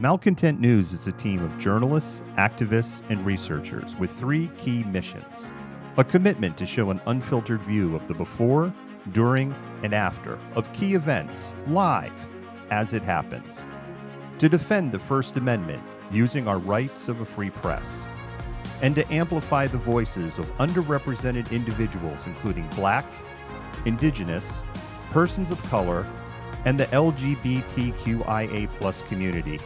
Malcontent News is a team of journalists, activists, and researchers with three key missions. A commitment to show an unfiltered view of the before, during, and after of key events, live, as it happens. To defend the First Amendment using our rights of a free press. And to amplify the voices of underrepresented individuals including Black, Indigenous, persons of color, and the LGBTQIA+ community.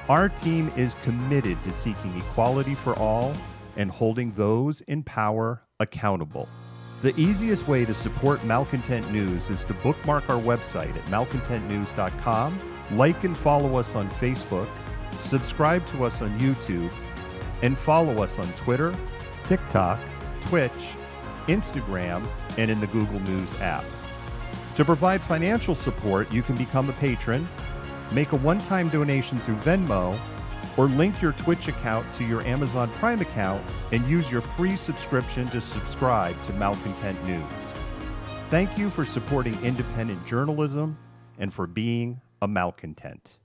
Our team is committed to seeking equality for all and holding those in power accountable. The easiest way to support Malcontent News is to bookmark our website at malcontentnews.com, like and follow us on Facebook, subscribe to us on YouTube, and follow us on Twitter, TikTok, Twitch, Instagram, and in the Google News app. To provide financial support, you can become a patron, make a one-time donation through Venmo, or link your Twitch account to your Amazon Prime account and use your free subscription to subscribe to Malcontent News. Thank you for supporting independent journalism and for being a malcontent.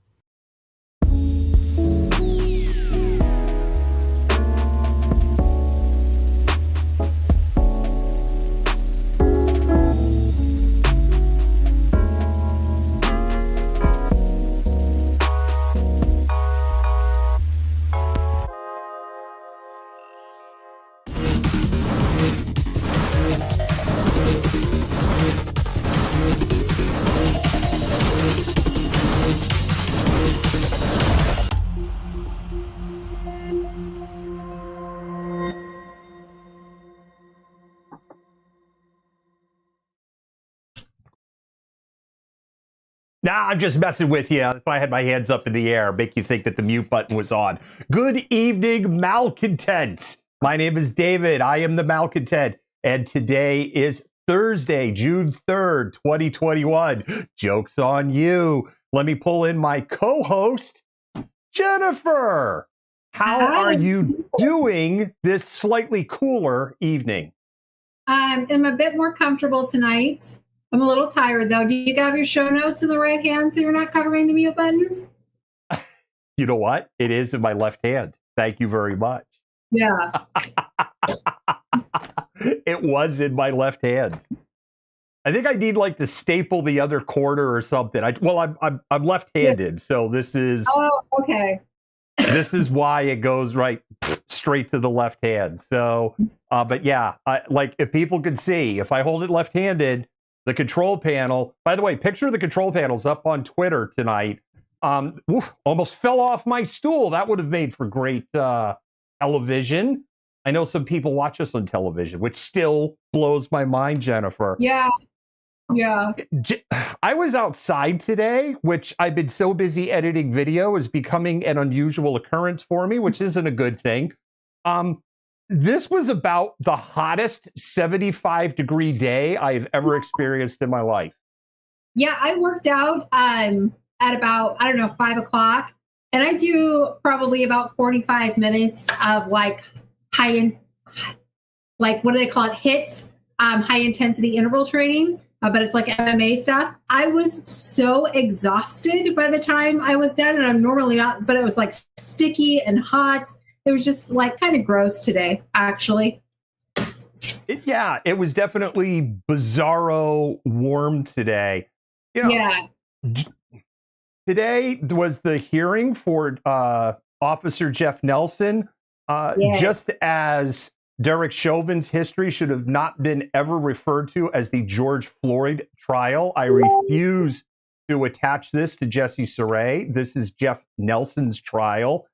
Nah, I'm just messing with you. That's why I had my hands up in the air, make you think that the mute button was on. Good evening, Malcontents. My name is David. I am the Malcontent, and today is Thursday, June 3rd, 2021. Joke's on you. Let me pull in my co-host, Jennifer. How are you doing this slightly cooler evening? I'm a bit more comfortable tonight. I'm a little tired, though. Do you have your show notes in the right hand so you're not covering the mute button? You know what? It is in my left hand. Thank you very much. Yeah. It was in my left hand. I think I need like to staple the other corner or something. I'm left-handed, so this is. Oh, okay. This is why it goes right straight to the left hand. So, but yeah, like if people could see, if I hold it left-handed, the control panel. By the way, picture of the control panel's up on Twitter tonight. Almost fell off my stool. That would have made for great television. I know some people watch us on television, which still blows my mind, Jennifer. Yeah. Yeah. I was outside today, which I've been so busy editing video is becoming an unusual occurrence for me, which isn't a good thing. This was about the hottest 75-degree day I've ever experienced in my life. Yeah, I worked out at about, 5 o'clock. And I do probably about 45 minutes of like what do they call it? HIIT, high intensity interval training. But it's like MMA stuff. I was so exhausted by the time I was done, and I'm normally not, but it was like sticky and hot. It was just like kind of gross today, actually. It was definitely bizarro warm today. Yeah. Today was the hearing for Officer Jeff Nelson, Yes. just as Derek Chauvin's history should have not been ever referred to as the George Floyd trial. I refuse to attach this to Jesse Saray. This is Jeff Nelson's trial.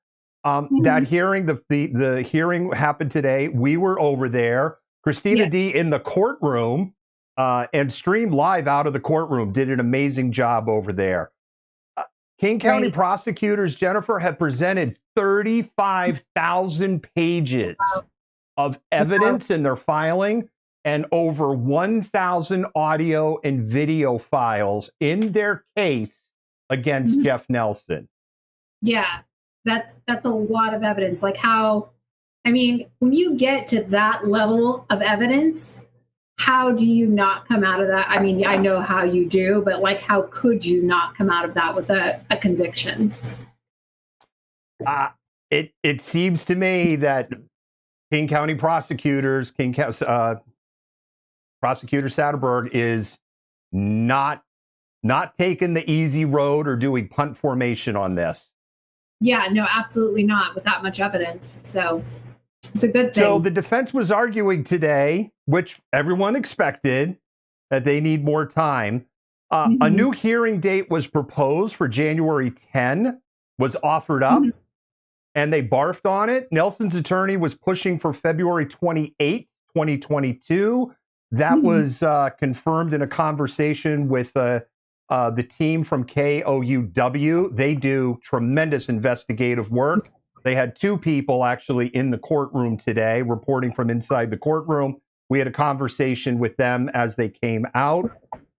That hearing, the hearing happened today. We were over there. Christina D in the courtroom and streamed live out of the courtroom. Did an amazing job over there. King County prosecutors, Jennifer, have presented 35,000 pages of evidence in their filing and over 1,000 audio and video files in their case against Jeff Nelson. Yeah, that's a lot of evidence. Like when you get to that level of evidence, how do you not come out of that? I mean, I know how you do, but like, how could you not come out of that with a conviction? It seems to me that King County prosecutors, Prosecutor Satterberg is not taking the easy road or doing punt formation on this. Yeah, no, absolutely not with that much evidence. So it's a good thing. So the defense was arguing today, which everyone expected, that they need more time. A new hearing date was proposed for January 10, was offered up, and they barfed on it. Nelson's attorney was pushing for February 28, 2022. That was confirmed in a conversation with the team from KOUW. They do tremendous investigative work. They had two people actually in the courtroom today reporting from inside the courtroom. We had a conversation with them as they came out.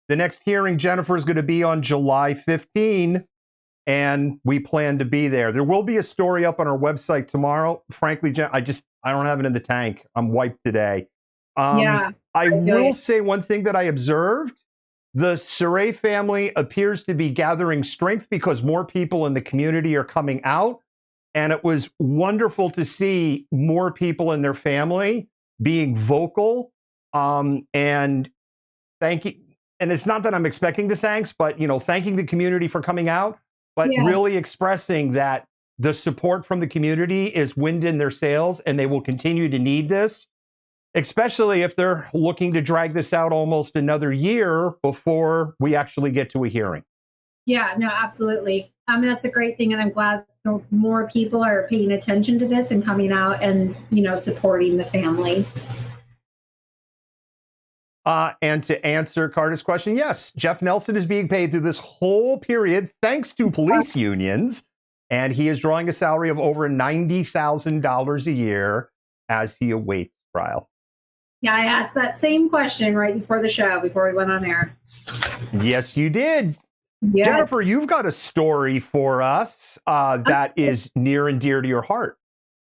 The next hearing, Jennifer, is going to be on July 15, and we plan to be there. There will be a story up on our website tomorrow. Frankly, Jen, I don't have it in the tank. I'm wiped today. I will say one thing that I observed. The Saray family appears to be gathering strength because more people in the community are coming out. And it was wonderful to see more people in their family being vocal and thanking. And it's not that I'm expecting the thanks, but, thanking the community for coming out, but really expressing that the support from the community is wind in their sails and they will continue to need this, especially if they're looking to drag this out almost another year before we actually get to a hearing. Yeah, no, absolutely. That's a great thing. And I'm glad more people are paying attention to this and coming out and, supporting the family. And to answer Carter's question, yes, Jeff Nelson is being paid through this whole period thanks to police unions. And he is drawing a salary of over $90,000 a year as he awaits trial. Yeah, I asked that same question right before the show, before we went on air. Yes, you did. Yes. Jennifer, you've got a story for us that is near and dear to your heart.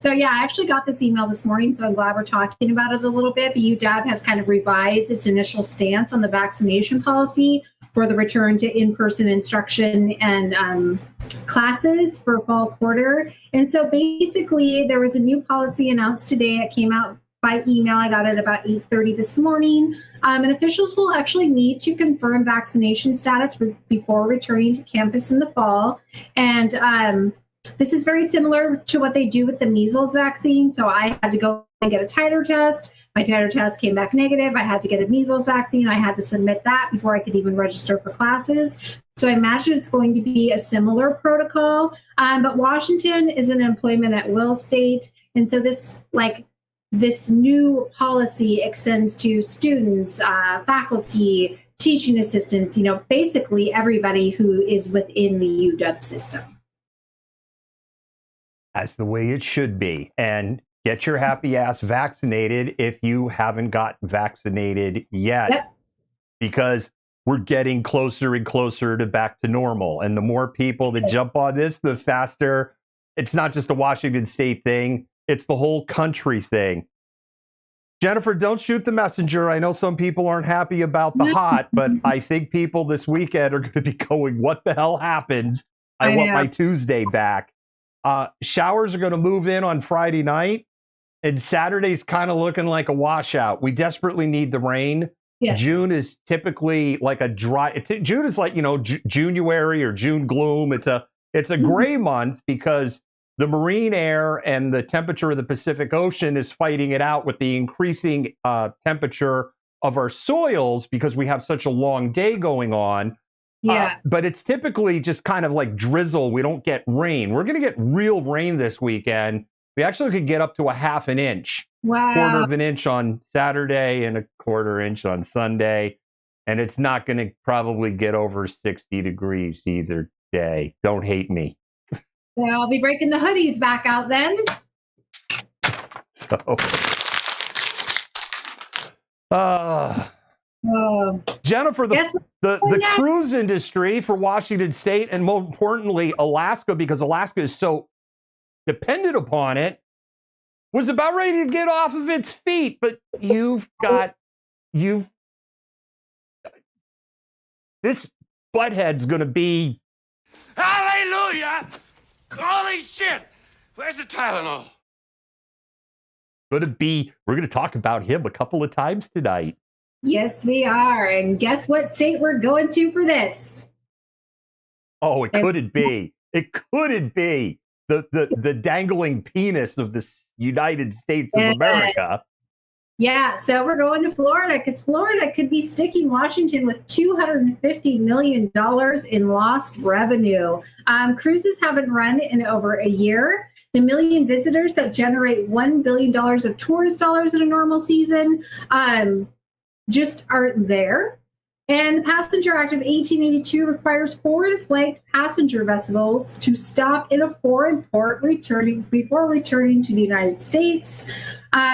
So, yeah, I actually got this email this morning, so I'm glad we're talking about it a little bit. The UW has kind of revised its initial stance on the vaccination policy for the return to in-person instruction and classes for fall quarter. And so basically, there was a new policy announced today. It came out by email. I got it about 8:30 this morning. And officials will actually need to confirm vaccination status before returning to campus in the fall. And this is very similar to what they do with the measles vaccine. So I had to go and get a titer test. My titer test came back negative. I had to get a measles vaccine. I had to submit that before I could even register for classes. So I imagine it's going to be a similar protocol. But Washington is an employment at will state. And so this new policy extends to students, faculty, teaching assistants, basically everybody who is within the UW system. That's the way it should be. And get your happy ass vaccinated if you haven't got vaccinated yet. Yep. Because we're getting closer and closer to back to normal. And the more people that jump on this, the faster. It's not just a Washington State thing. It's the whole country thing. Jennifer, don't shoot the messenger. I know some people aren't happy about the hot, but I think people this weekend are going to be going, what the hell happened? I want my Tuesday back. Showers are going to move in on Friday night, and Saturday's kind of looking like a washout. We desperately need the rain. Yes. June is typically like a dry. June is like January or June gloom. It's a gray month because the marine air and the temperature of the Pacific Ocean is fighting it out with the increasing temperature of our soils because we have such a long day going on. Yeah. But it's typically just kind of like drizzle. We don't get rain. We're going to get real rain this weekend. We actually could get up to a half an inch. Wow. Quarter of an inch on Saturday and a quarter inch on Sunday. And it's not going to probably get over 60 degrees either day. Don't hate me. Well, I'll be breaking the hoodies back out then. So, Jennifer, the cruise industry for Washington State and more importantly, Alaska, because Alaska is so dependent upon it, was about ready to get off of its feet. But this butthead's going to be. Hallelujah! Holy shit! Where's the Tylenol? We're going to talk about him a couple of times tonight. Yes, we are. And guess what state we're going to for this? Oh, it couldn't be. It couldn't be the dangling penis of the United States of America. Yeah, so we're going to Florida because Florida could be sticking Washington with $250 million in lost revenue. Cruises haven't run in over a year. The million visitors that generate $1 billion of tourist dollars in a normal season just aren't there. And the Passenger Act of 1882 requires foreign flagged passenger vessels to stop in a foreign port before returning to the United States.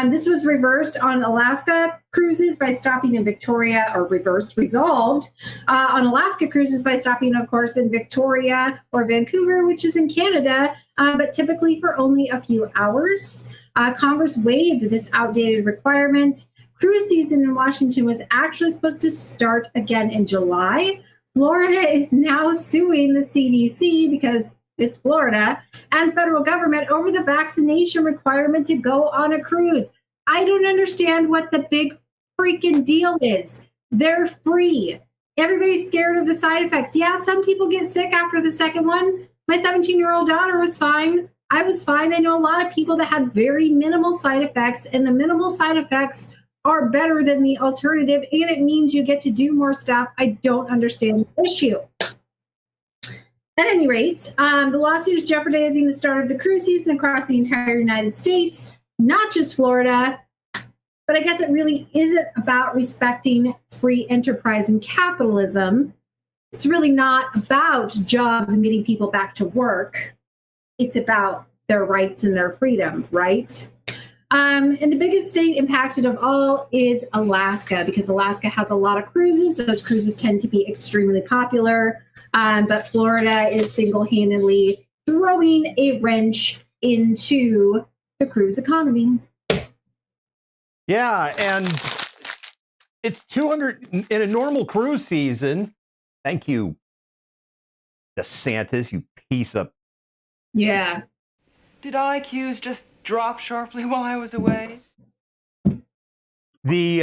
This was reversed on Alaska cruises by stopping in Victoria, or resolved on Alaska cruises by stopping, of course, in Victoria or Vancouver, which is in Canada, but typically for only a few hours. Congress waived this outdated requirement. Cruise season in Washington was actually supposed to start again in July. Florida is now suing the CDC because it's Florida and federal government over the vaccination requirement to go on a cruise. I don't understand what the big freaking deal is. They're free. Everybody's scared of the side effects. Yeah, some people get sick after the second one. My 17-year-old daughter was fine. I was fine. I know a lot of people that had very minimal side effects, and the minimal side effects are better than the alternative, and it means you get to do more stuff. I don't understand the issue. At any rate, the lawsuit is jeopardizing the start of the cruise season across the entire United States, not just Florida. But I guess it really isn't about respecting free enterprise and capitalism. It's really not about jobs and getting people back to work. It's about their rights and their freedom, right? And the biggest state impacted of all is Alaska, because Alaska has a lot of cruises. Those cruises tend to be extremely popular. But Florida is single-handedly throwing a wrench into the cruise economy. Yeah, and it's 200 in a normal cruise season. Thank you, DeSantis, you piece of... Yeah. Did IQs just drop sharply while I was away? In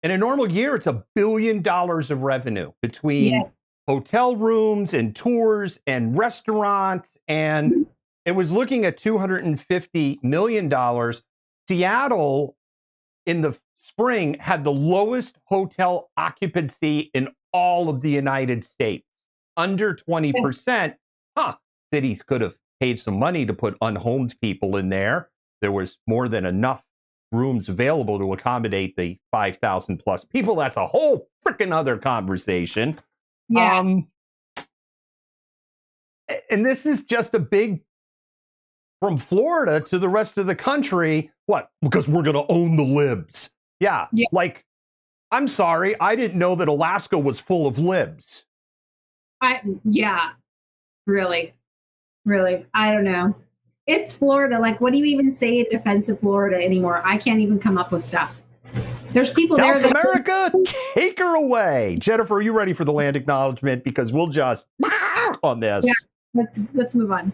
a normal year, it's $1 billion of revenue between hotel rooms and tours and restaurants, and it was looking at $250 million. Seattle in the spring had the lowest hotel occupancy in all of the United States, under 20%. Cities could have paid some money to put unhomed people in there. There was more than enough rooms available to accommodate the 5,000 plus people. That's a whole freaking other conversation. Yeah. And this is just a big, from Florida to the rest of the country. What? Because we're going to own the libs. Yeah. Like, I'm sorry, I didn't know that Alaska was full of libs. Really. I don't know. It's Florida. Like, what do you even say in defense of Florida anymore? I can't even come up with stuff. There's people there. South America, take her away. Jennifer, are you ready for the land acknowledgement? Because we'll just on this. Yeah, let's move on.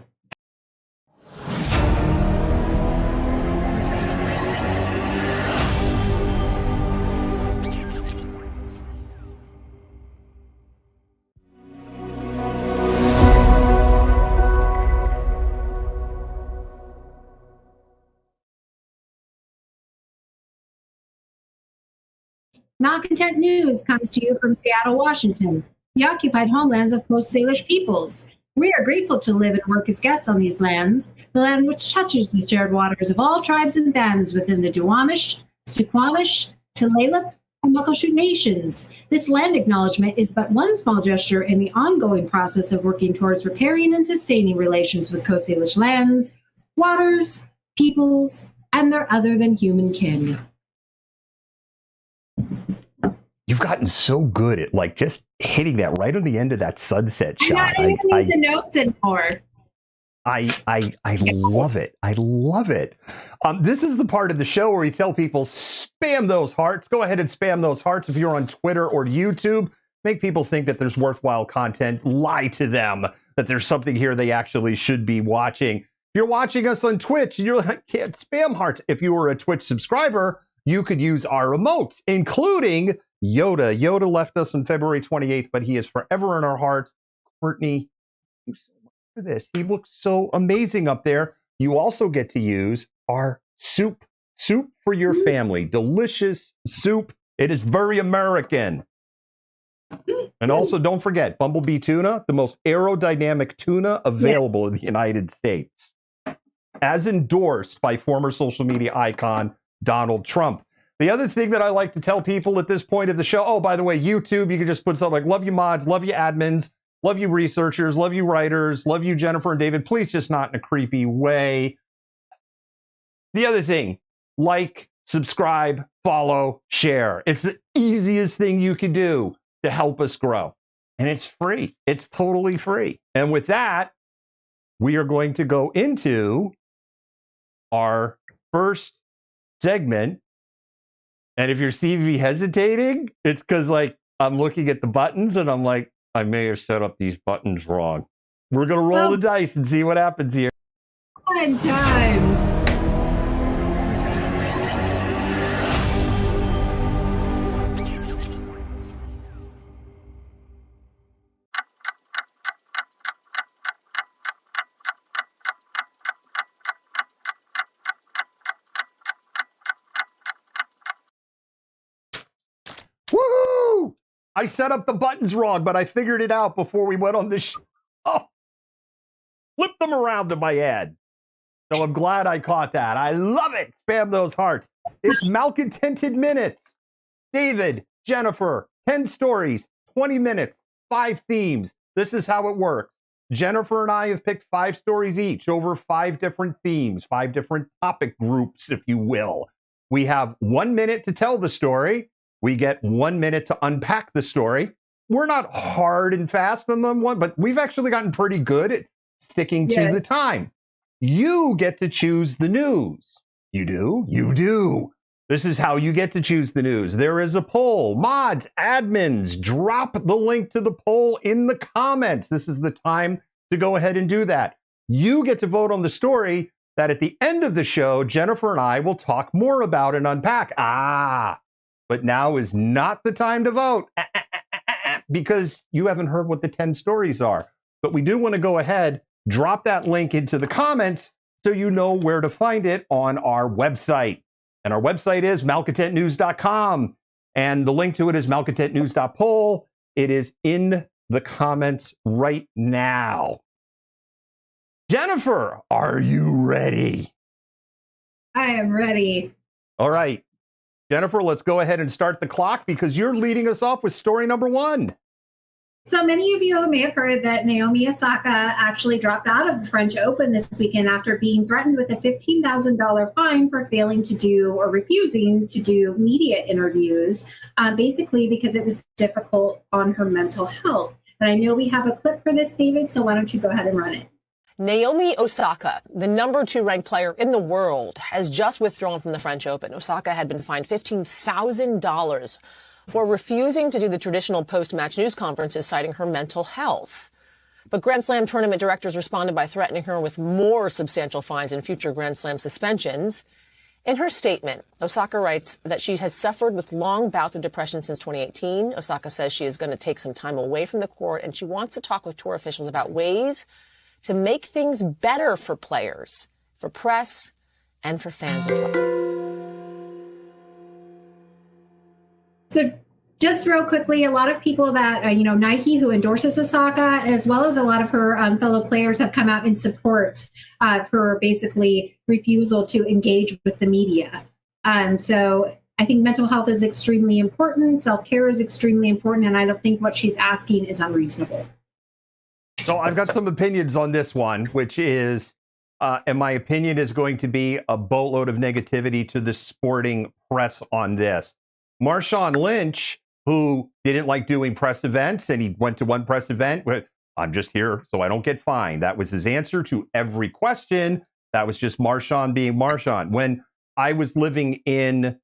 Malcontent News comes to you from Seattle, Washington, the occupied homelands of Coast Salish peoples. We are grateful to live and work as guests on these lands, the land which touches the shared waters of all tribes and bands within the Duwamish, Suquamish, Tulalip, and Muckleshoot nations. This land acknowledgement is but one small gesture in the ongoing process of working towards repairing and sustaining relations with Coast Salish lands, waters, peoples, and their other than human kin. You've gotten so good at like just hitting that right on the end of that sunset shot. I don't even need the notes anymore. I love it. I love it. This is the part of the show where we tell people, spam those hearts. Go ahead and spam those hearts if you're on Twitter or YouTube. Make people think that there's worthwhile content. Lie to them. that there's something here they actually should be watching. If you're watching us on Twitch and you're like, can't spam hearts. If you were a Twitch subscriber, you could use our emotes, including Yoda. Yoda left us on February 28th, but he is forever in our hearts. Courtney, thank you so much for this. He looks so amazing up there. You also get to use our soup for your family. Delicious soup. It is very American. And also, don't forget, Bumblebee tuna, the most aerodynamic tuna available in the United States, as endorsed by former social media icon Donald Trump. The other thing that I like to tell people at this point of the show, oh, by the way, YouTube, you can just put something like, love you mods, love you admins, love you researchers, love you writers, love you Jennifer and David, please just not in a creepy way. The other thing, like, subscribe, follow, share. It's the easiest thing you can do to help us grow. And it's free. It's totally free. And with that, we are going to go into our first segment. And if you're seeing me hesitating, it's because, like, I'm looking at the buttons and I'm like, I may have set up these buttons wrong. We're going to roll the dice and see what happens here. Fun times. Woohoo! I set up the buttons wrong, but I figured it out before we went on this show. Oh, flip them around in my head. So I'm glad I caught that. I love it. Spam those hearts. It's Malcontented Minutes. David, Jennifer, 10 stories, 20 minutes, 5 themes. This is how it works. Jennifer and I have picked 5 stories each over 5 different themes, 5 different topic groups, if you will. We have 1 minute to tell the story. We get 1 minute to unpack the story. We're not hard and fast on them one, but we've actually gotten pretty good at sticking to the time. You get to choose the news. You do? You do. This is how you get to choose the news. There is a poll. Mods, admins, drop the link to the poll in the comments. This is the time to go ahead and do that. You get to vote on the story that at the end of the show, Jennifer and I will talk more about and unpack. But now is not the time to vote because you haven't heard what the 10 stories are. But we do want to go ahead, drop that link into the comments so you know where to find it on our website. And our website is malcontentnews.com. And the link to it is malcontentnews.poll. It is in the comments right now. Jennifer, are you ready? I am ready. All right. Jennifer, let's go ahead and start the clock because you're leading us off with story number 1. So many of you may have heard that Naomi Osaka actually dropped out of the French Open this weekend after being threatened with a $15,000 fine for failing to do or refusing to do media interviews, basically because it was difficult on her mental health. And I know we have a clip for this, David, so why don't you go ahead and run it? Naomi Osaka, the number 2 ranked player in the world, has just withdrawn from the French Open. Osaka had been fined $15,000 for refusing to do the traditional post-match news conferences, citing her mental health. But Grand Slam tournament directors responded by threatening her with more substantial fines and future Grand Slam suspensions. In her statement, Osaka writes that she has suffered with long bouts of depression since 2018. Osaka says she is going to take some time away from the court, and she wants to talk with tour officials about ways to make things better for players, for press, and for fans as well. So just real quickly, a lot of people that, Nike, who endorses Osaka, as well as a lot of her fellow players have come out in support of her basically refusal to engage with the media. So I think mental health is extremely important. Self-care is extremely important. And I don't think what she's asking is unreasonable. So I've got some opinions on this one, which is, and my opinion is going to be a boatload of negativity to the sporting press on this. Marshawn Lynch, who didn't like doing press events, and he went to one press event, but I'm just here so I don't get fined. That was his answer to every question. That was just Marshawn being Marshawn. When I was living in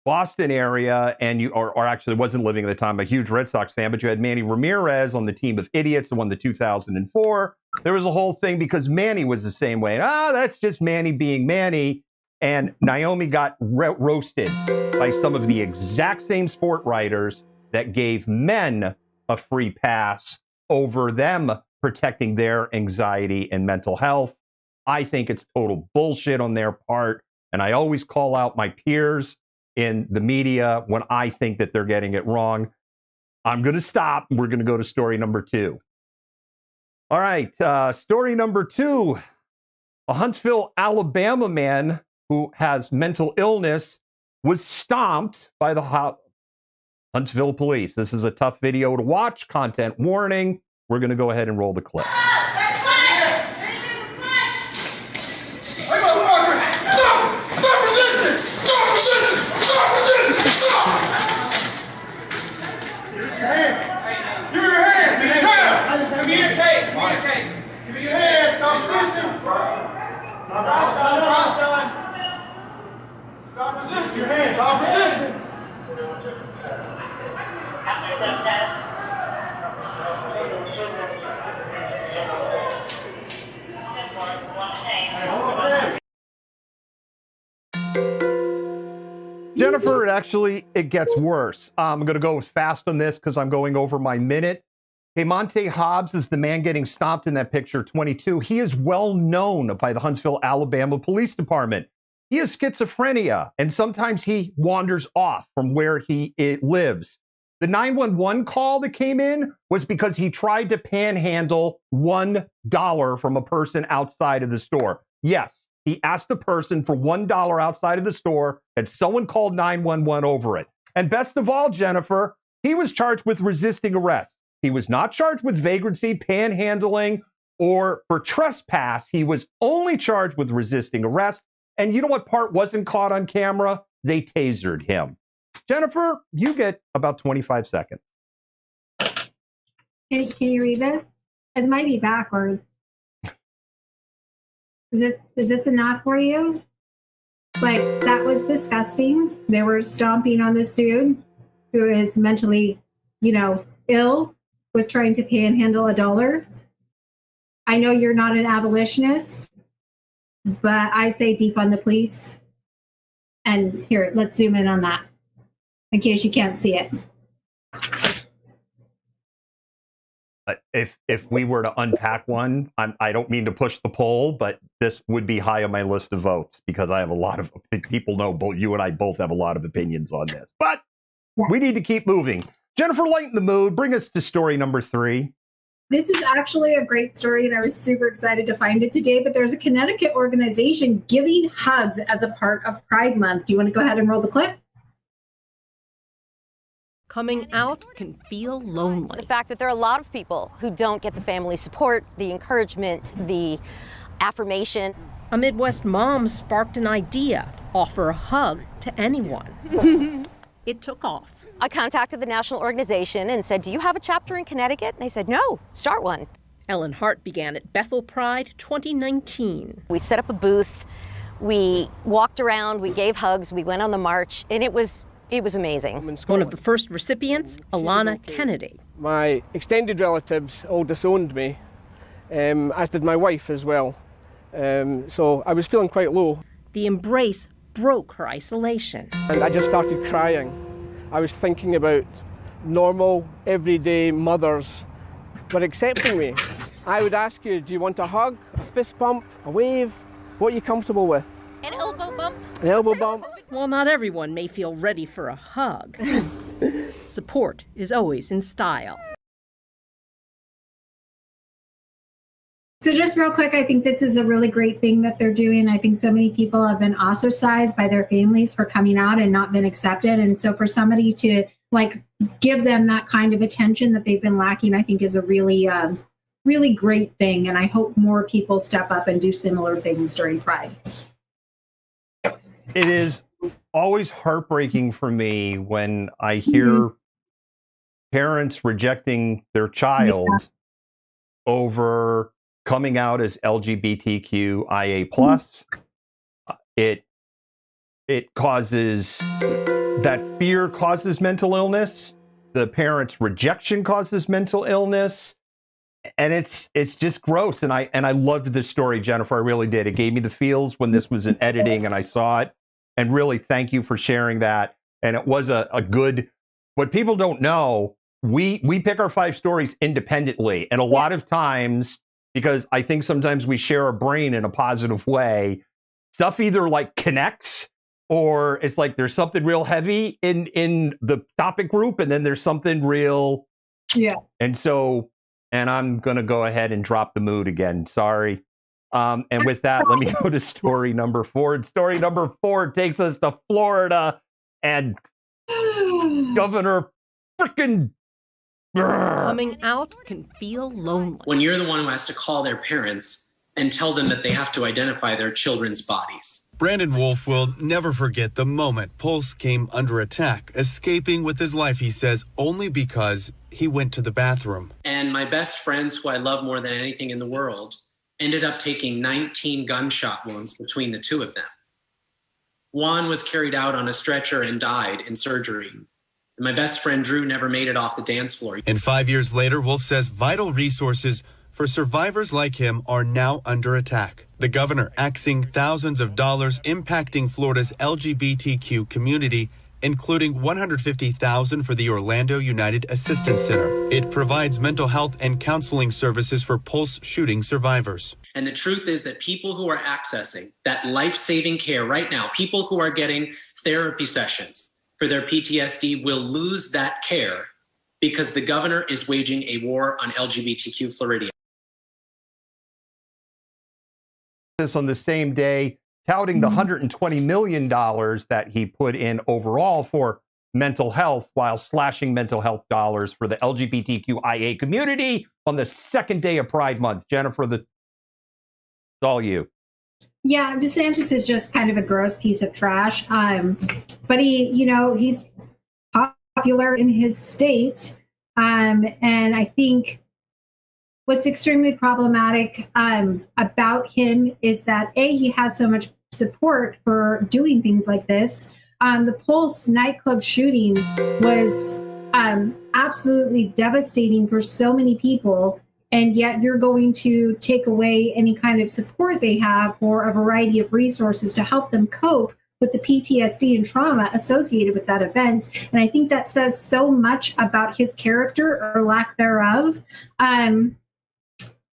Boston area, and or actually wasn't living at the time, a huge Red Sox fan, but you had Manny Ramirez on the team of idiots that won the 2004. There was a whole thing because Manny was the same way. That's just Manny being Manny. And Naomi got roasted by some of the exact same sport writers that gave men a free pass over them protecting their anxiety and mental health. I think it's total bullshit on their part. And I always call out my peers in the media when I think that they're getting it wrong. I'm going to stop. We're going to go to story number 2. All right. Story number 2. A Huntsville, Alabama man who has mental illness was stomped by the Huntsville police. This is a tough video to watch. Content warning. We're going to go ahead and roll the clip. Jennifer, it gets worse. I'm going to go fast on this because I'm going over my minute. Monte Hobbs is the man getting stomped in that picture, 22. He is well known by the Huntsville, Alabama Police Department. He has schizophrenia, and sometimes he wanders off from where he lives. The 911 call that came in was because he tried to panhandle $1 from a person outside of the store. Yes, he asked a person for $1 outside of the store, and someone called 911 over it. And best of all, Jennifer, he was charged with resisting arrest. He was not charged with vagrancy, panhandling, or for trespass. He was only charged with resisting arrest. And you know what part wasn't caught on camera? They tasered him. Jennifer, you get about 25 seconds. Can you read this? It might be backwards. Is this enough for you? Like, that was disgusting. They were stomping on this dude who is mentally, ill, was trying to panhandle $1. I know you're not an abolitionist, but I say defund the police. And here, let's zoom in on that in case you can't see it. If we were to unpack one, I don't mean to push the poll, but this would be high on my list of votes because I have a lot of people know both you and I both have a lot of opinions on this. But we need to keep moving. Jennifer, lighten the mood. Bring us to story number 3. This is actually a great story, and I was super excited to find it today. But there's a Connecticut organization giving hugs as a part of Pride Month. Do you want to go ahead and roll the clip? Coming out can feel lonely. The fact that there are a lot of people who don't get the family support, the encouragement, the affirmation. A Midwest mom sparked an idea, offer a hug to anyone. It took off. I contacted the national organization and said, do you have a chapter in Connecticut? And they said, no, start one. Ellen Hart began at Bethel Pride 2019. We set up a booth, we walked around, we gave hugs, we went on the march, and it was amazing. One of the first recipients, Alana Kennedy. My extended relatives all disowned me, as did my wife as well. So I was feeling quite low. The embrace broke her isolation. And I just started crying. I was thinking about normal, everyday mothers were accepting me. I would ask you, do you want a hug, a fist bump, a wave? What are you comfortable with? An elbow bump. An elbow bump. While not everyone may feel ready for a hug, support is always in style. So just real quick, I think this is a really great thing that they're doing. I think so many people have been ostracized by their families for coming out and not been accepted. And so for somebody to give them that kind of attention that they've been lacking, I think is a really, really great thing. And I hope more people step up and do similar things during Pride. It is always heartbreaking for me when I hear parents rejecting their child over coming out as LGBTQIA+. It it causes that fear causes mental illness. The parents' rejection causes mental illness. And it's just gross. And I loved this story, Jennifer. I really did. It gave me the feels when this was in editing and I saw it. And really, thank you for sharing that. And it was a good, what people don't know, we pick our 5 stories independently. And a lot of times, because I think sometimes we share our brain in a positive way, stuff either like connects or it's like there's something real heavy in the topic group and then there's something real. Yeah. And so, and I'm going to go ahead and drop the mood again. Sorry. And with that, let me go to story number 4. And story number 4 takes us to Florida and Governor frickin' Coming out can feel lonely. When you're the one who has to call their parents and tell them that they have to identify their children's bodies. Brandon Wolf will never forget the moment Pulse came under attack, escaping with his life, he says, only because he went to the bathroom. And my best friends, who I love more than anything in the world, ended up taking 19 gunshot wounds between the 2 of them. Juan was carried out on a stretcher and died in surgery. And my best friend Drew never made it off the dance floor. And 5 years later, Wolf says vital resources for survivors like him are now under attack. The governor axing thousands of dollars, impacting Florida's LGBTQ community, including $150,000 for the Orlando United Assistance Center. It provides mental health and counseling services for Pulse shooting survivors. And the truth is that people who are accessing that life-saving care right now, people who are getting therapy sessions for their PTSD will lose that care because the governor is waging a war on LGBTQ Floridians. This on the same day, touting the $120 million that he put in overall for mental health while slashing mental health dollars for the LGBTQIA community on the second day of Pride Month. Jennifer, it's all you. Yeah, DeSantis is just kind of a gross piece of trash. But he's popular in his state. And I think what's extremely problematic about him is that, A, he has so much support for doing things like this. The Pulse nightclub shooting was absolutely devastating for so many people, and yet you're going to take away any kind of support they have for a variety of resources to help them cope with the PTSD and trauma associated with that event. And I think that says so much about his character or lack thereof.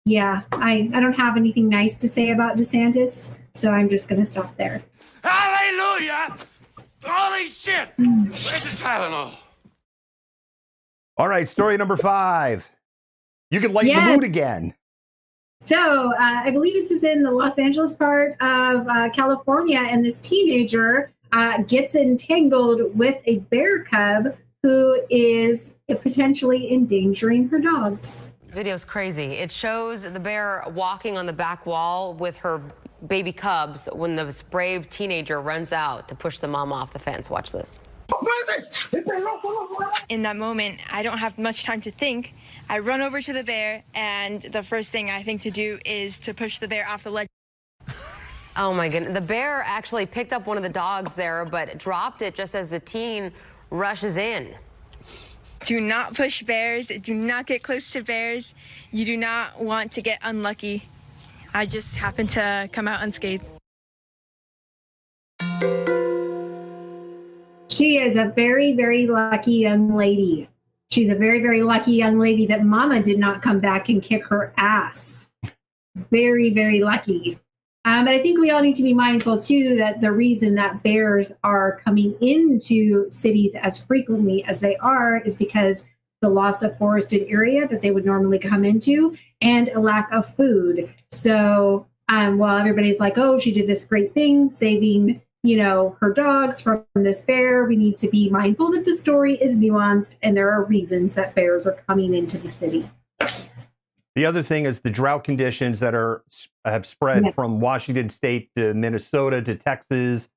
Yeah, I don't have anything nice to say about DeSantis, so I'm just going to stop there. Hallelujah! Holy shit! Where's the Tylenol? All right, story number 5. You can lighten the mood again. So I believe this is in the Los Angeles part of California, and this teenager gets entangled with a bear cub who is potentially endangering her dogs. Video's crazy. It shows the bear walking on the back wall with her baby cubs when this brave teenager runs out to push the mom off the fence. Watch this. In that moment, I don't have much time to think. I run over to the bear, and the first thing I think to do is to push the bear off the ledge. Oh my goodness. The bear actually picked up one of the dogs there, but dropped it just as the teen rushes in. Do not push bears. Do not get close to bears. You do not want to get unlucky. I just happened to come out unscathed. She is a very, very lucky young lady. She's a very, very lucky young lady that mama did not come back and kick her ass. Very, very lucky. But I think we all need to be mindful, too, that the reason that bears are coming into cities as frequently as they are is because the loss of forested area that they would normally come into and a lack of food. So while everybody's like, oh, she did this great thing, saving, her dogs from this bear, we need to be mindful that the story is nuanced and there are reasons that bears are coming into the city. The other thing is the drought conditions that have spread from Washington State to Minnesota to Texas,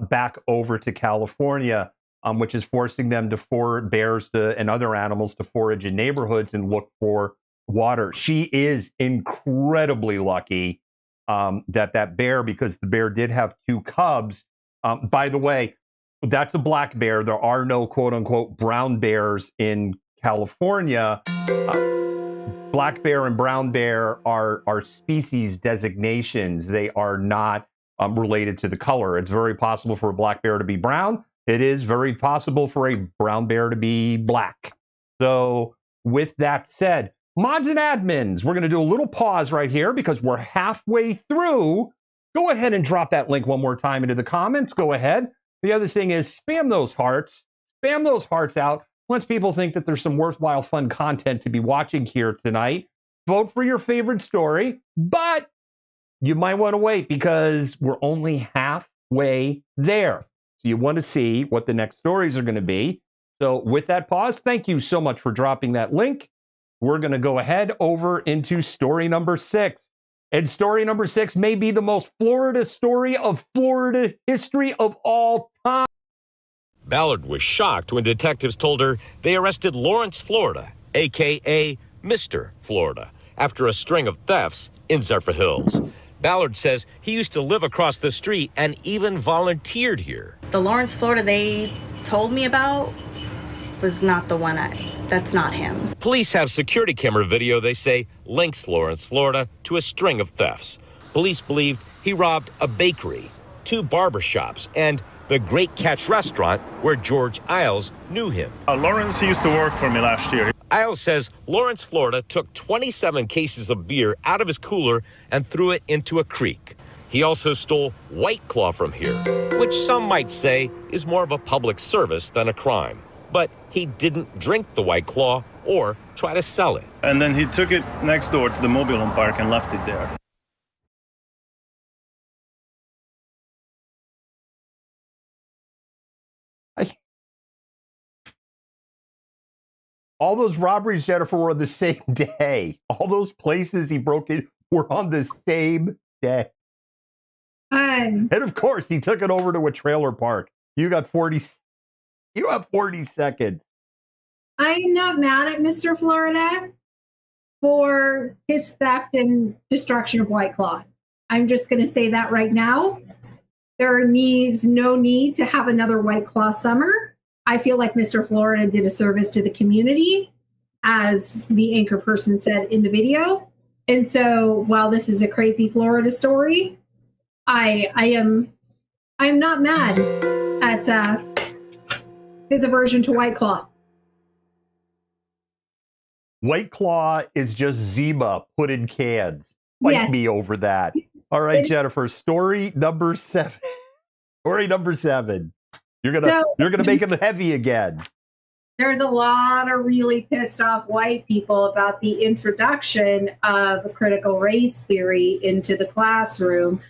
back over to California, which is forcing them to bears and other animals to forage in neighborhoods and look for water. She is incredibly lucky that bear, because the bear did have 2 cubs, By the way, that's a black bear. There are no quote unquote brown bears in California. Black bear and brown bear are species designations. They are not related to the color. It's very possible for a black bear to be brown. It is very possible for a brown bear to be black. So with that said, mods and admins, we're going to do a little pause right here because we're halfway through. Go ahead and drop that link one more time into the comments. Go ahead. The other thing is spam those hearts. Spam those hearts out. Once people think that there's some worthwhile, fun content to be watching here tonight, vote for your favorite story, but you might want to wait because we're only halfway there. So you want to see what the next stories are going to be. So with that pause, thank you so much for dropping that link. We're going to go ahead over into story number 6. And story number 6 may be the most Florida story of Florida history of all time. Ballard was shocked when detectives told her they arrested Lawrence Florida, a.k.a. Mr. Florida, after a string of thefts in Zephyr Hills. Ballard says he used to live across the street and even volunteered here. The Lawrence Florida they told me about was not the one that's not him. Police have security camera video they say links Lawrence Florida to a string of thefts. Police believed he robbed a bakery, 2 barbershops, and the Great Catch restaurant where George Isles knew him. Lawrence used to work for me last year. Isles says Lawrence Florida took 27 cases of beer out of his cooler and threw it into a creek. He also stole White Claw from here, which some might say is more of a public service than a crime. But he didn't drink the White Claw or try to sell it. And then he took it next door to the mobile home park and left it there. All those robberies, Jennifer, were on the same day. All those places he broke in were on the same day. And of course, he took it over to a trailer park. You got 40 seconds. I am not mad at Mr. Florida for his theft and destruction of White Claw. I'm just going to say that right now. There is no need to have another White Claw summer. I feel like Mr. Florida did a service to the community, as the anchor person said in the video. And so while this is a crazy Florida story, I am not mad at his aversion to White Claw. White Claw is just Zima put in cans. Fight me over that. All right, Jennifer, story number 7. Story number 7. You're gonna make it heavy again. There's a lot of really pissed off white people about the introduction of critical race theory into the classroom.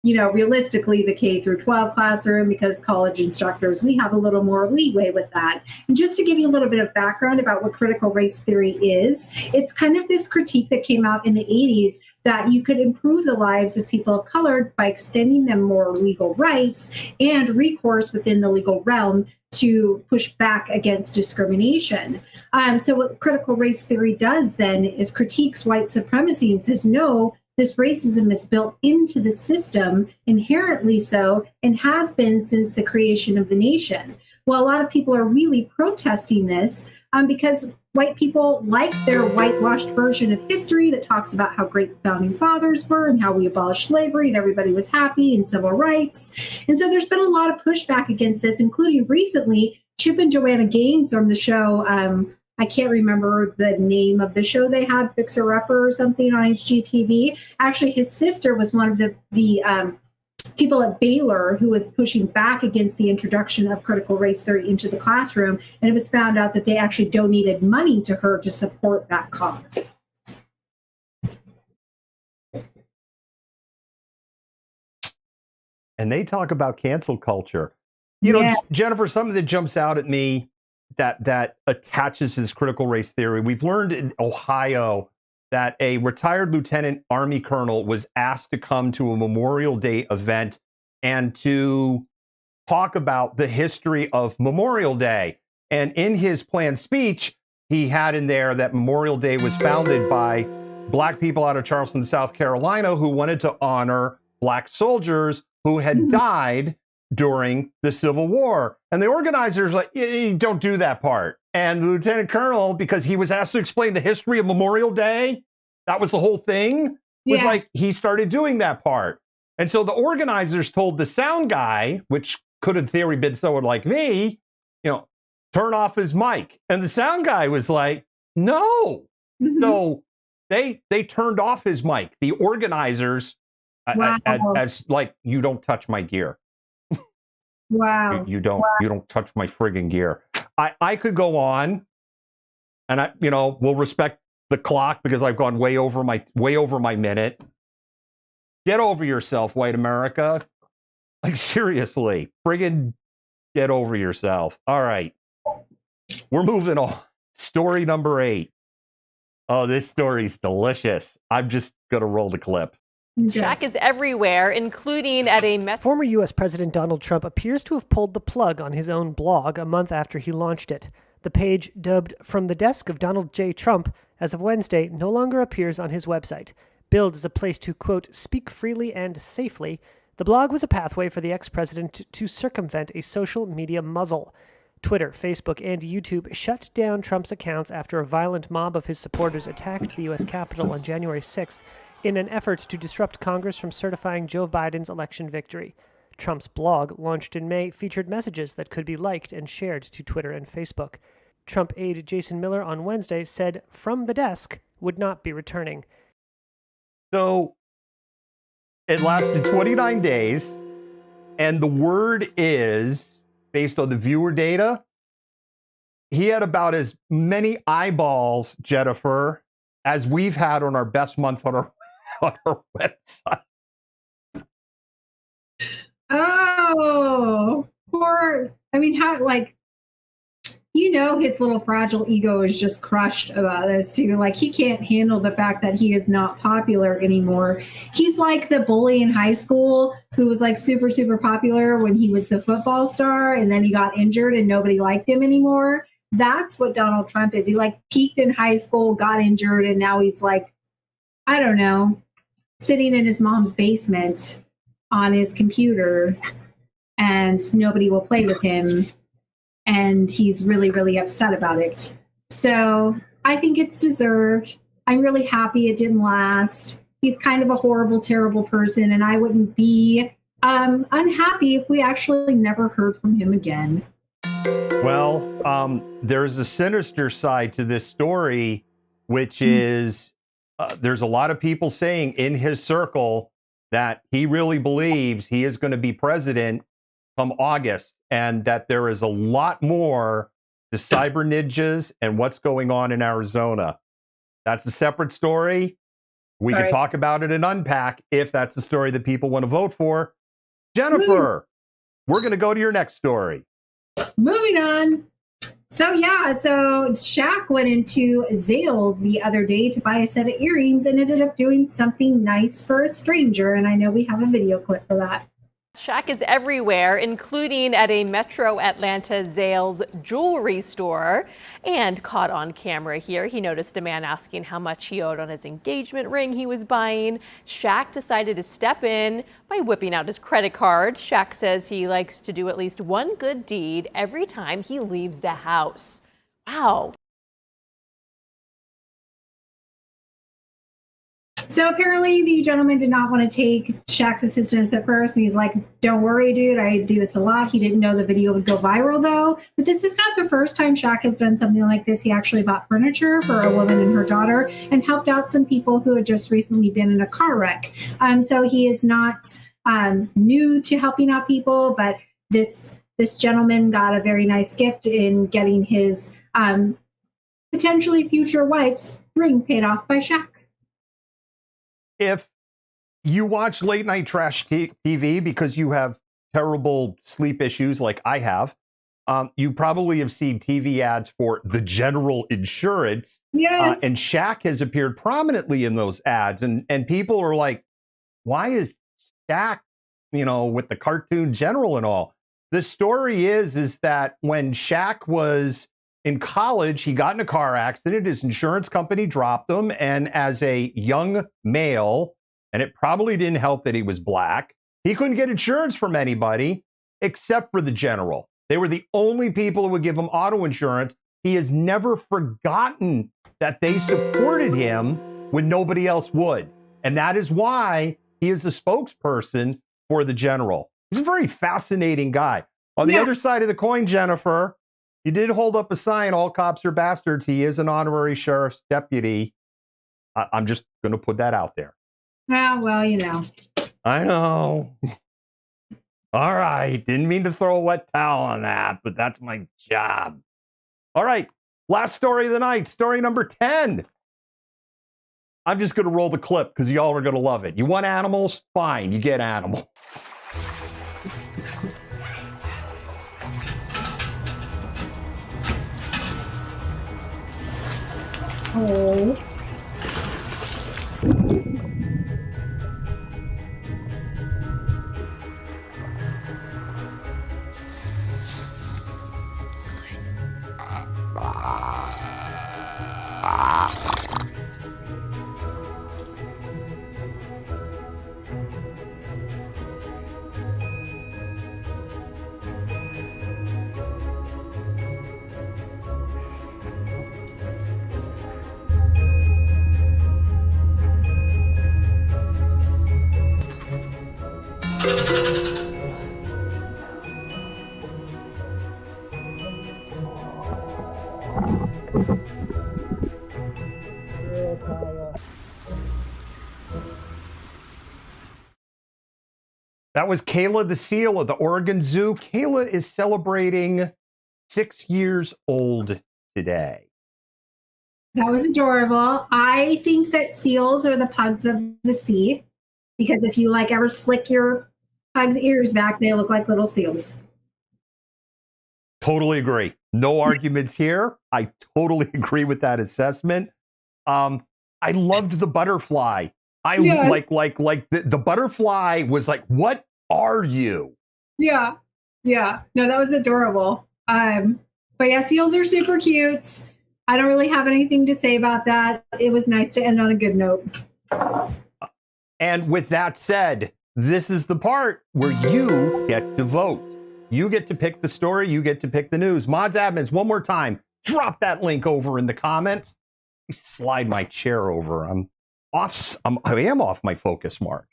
You know, realistically, the K through 12 classroom, because college instructors, we have a little more leeway with that. And just to give you a little bit of background about what critical race theory is, it's kind of this critique that came out in the 80s that you could improve the lives of people of color by extending them more legal rights and recourse within the legal realm to push back against discrimination. So what critical race theory does then is critiques white supremacy and says, no, this racism is built into the system, inherently so, and has been since the creation of the nation. Well, a lot of people are really protesting this because white people like their whitewashed version of history that talks about how great the founding fathers were and how we abolished slavery and everybody was happy and civil rights. And so there's been a lot of pushback against this, including recently Chip and Joanna Gaines from the show. I can't remember the name of the show they had, Fixer Upper or something on HGTV. Actually, his sister was one of the people at Baylor who was pushing back against the introduction of critical race theory into the classroom. And it was found out that they actually donated money to her to support that cause. And they talk about cancel culture. You know, Jennifer, something that jumps out at me that attaches his critical race theory. We've learned in Ohio that a retired lieutenant army colonel was asked to come to a Memorial Day event and to talk about the history of Memorial Day. And in his planned speech, he had in there that Memorial Day was founded by Black people out of Charleston, South Carolina, who wanted to honor Black soldiers who had died during the Civil War. And the organizers like, don't do that part. And the lieutenant colonel, because he was asked to explain the history of Memorial Day, that was the whole thing, was like, he started doing that part. And so the organizers told the sound guy, which could in theory been someone like me, turn off his mic. And the sound guy was like, no. So they turned off his mic. The organizers, as like, you don't touch my gear. Wow. You don't touch my friggin' gear. I could go on, and we'll respect the clock because I've gone way over my minute. Get over yourself, white America. Like, seriously, friggin' get over yourself. All right. We're moving on. Story number 8. Oh, this story's delicious. I'm just going to roll the clip. Shaq is everywhere, including at a Former U.S. President Donald Trump appears to have pulled the plug on his own blog a month after he launched it. The page, dubbed From the Desk of Donald J. Trump, as of Wednesday, no longer appears on his website. Billed as a place to, quote, speak freely and safely, the blog was a pathway for the ex-president to circumvent a social media muzzle. Twitter, Facebook, and YouTube shut down Trump's accounts after a violent mob of his supporters attacked the U.S. Capitol on January 6th in an effort to disrupt Congress from certifying Joe Biden's election victory. Trump's blog, launched in May, featured messages that could be liked and shared to Twitter and Facebook. Trump aide Jason Miller on Wednesday said From the Desk would not be returning. So it lasted 29 days, and the word is, based on the viewer data, he had about as many eyeballs, Jennifer, as we've had on our best month on our website. Oh, poor. I mean, how, like, his little fragile ego is just crushed about this too. Like, he can't handle the fact that he is not popular anymore. He's like the bully in high school who was like super, super popular when he was the football star, and then he got injured and nobody liked him anymore. That's what Donald Trump is. He like peaked in high school, got injured, and now he's like, I don't know, sitting in his mom's basement on his computer, and nobody will play with him. And he's really, really upset about it. So I think it's deserved. I'm really happy it didn't last. He's kind of a horrible, terrible person, and I wouldn't be unhappy if we actually never heard from him again. Well, there's a sinister side to this story, which is there's a lot of people saying in his circle that he really believes he is going to be president come August, and that there is a lot more to cyber ninjas and what's going on in Arizona. That's a separate story. We can talk about it and unpack if that's the story that people want to vote for. Jennifer, we're going to go to your next story. Moving on. So Shaq went into Zales the other day to buy a set of earrings and ended up doing something nice for a stranger. And I know we have a video clip for that. Shaq is everywhere, including at a Metro Atlanta Zales jewelry store. And caught on camera here, he noticed a man asking how much he owed on his engagement ring he was buying. Shaq decided to step in by whipping out his credit card. Shaq says he likes to do at least one good deed every time he leaves the house. Wow. So apparently the gentleman did not want to take Shaq's assistance at first. And he's like, don't worry, dude. I do this a lot. He didn't know the video would go viral, though. But this is not the first time Shaq has done something like this. He actually bought furniture for a woman and her daughter and helped out some people who had just recently been in a car wreck. So he is not new to helping out people. But this gentleman got a very nice gift in getting his potentially future wife's ring paid off by Shaq. If you watch late night trash TV because you have terrible sleep issues like I have, you probably have seen TV ads for the General Insurance. Yes. And Shaq has appeared prominently in those ads. And people are like, why is Shaq, with the cartoon General and all? The story is that when Shaq was in college, he got in a car accident. His insurance company dropped him. And as a young male, and it probably didn't help that he was black, he couldn't get insurance from anybody. except for the general. They were the only people who would give him auto insurance. He has never forgotten that they supported him when nobody else would. And that is why he is the spokesperson for the general. He's a very fascinating guy. On the other side of the coin, Jennifer, he did hold up a sign, all cops are bastards. He is an honorary sheriff's deputy. I'm just going to put that out there. Yeah, well, you know. I know. All right. Didn't mean to throw a wet towel on that, but that's my job. All right. Last story of the night. Story number 10. I'm just going to roll the clip because y'all are going to love it. You want animals? Fine. You get animals. Oh. That was Kayla the seal at the Oregon Zoo. Kayla is celebrating 6 years old today. That was adorable. I think that seals are the pugs of the sea because if you like ever slick your pug's ears back, they look like little seals. Totally agree. No arguments here. I totally agree with that assessment. I loved the butterfly. Like the butterfly was like, what are you? Yeah. Yeah. No, that was adorable. But yeah, seals are super cute. I don't really have anything to say about that. It was nice to end on a good note. And with that said, this is the part where you get to vote. You get to pick the story. You get to pick the news. Mods admins, one more time, drop that link over in the comments. Slide my chair over. I am off my focus mark.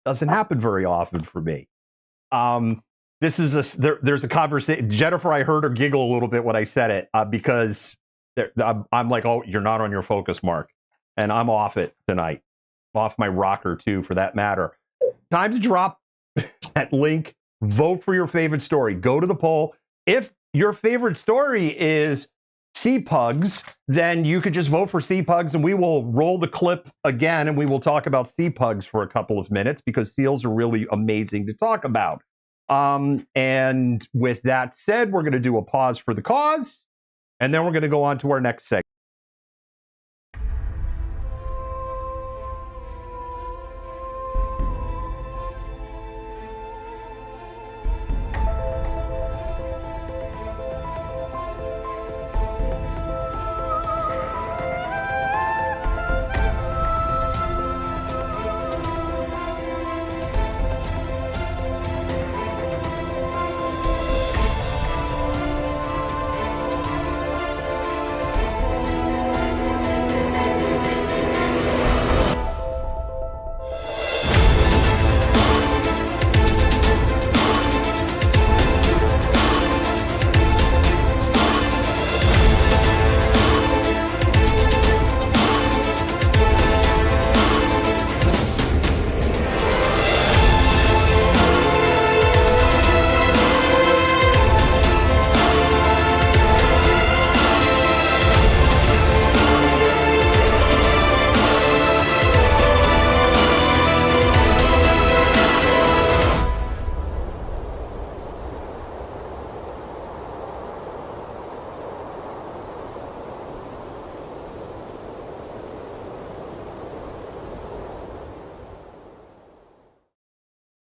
Doesn't happen very often for me. There's a conversation. Jennifer, I heard her giggle a little bit when I said it because I'm like, oh, you're not on your focus mark. And I'm off it tonight. Off my rocker too, for that matter. Time to drop that link. Vote for your favorite story. Go to the poll. If your favorite story is sea pugs, then you could just vote for sea pugs and we will roll the clip again and we will talk about sea pugs for a couple of minutes because seals are really amazing to talk about. And with that said, we're going to do a pause for the cause and then we're going to go on to our next segment.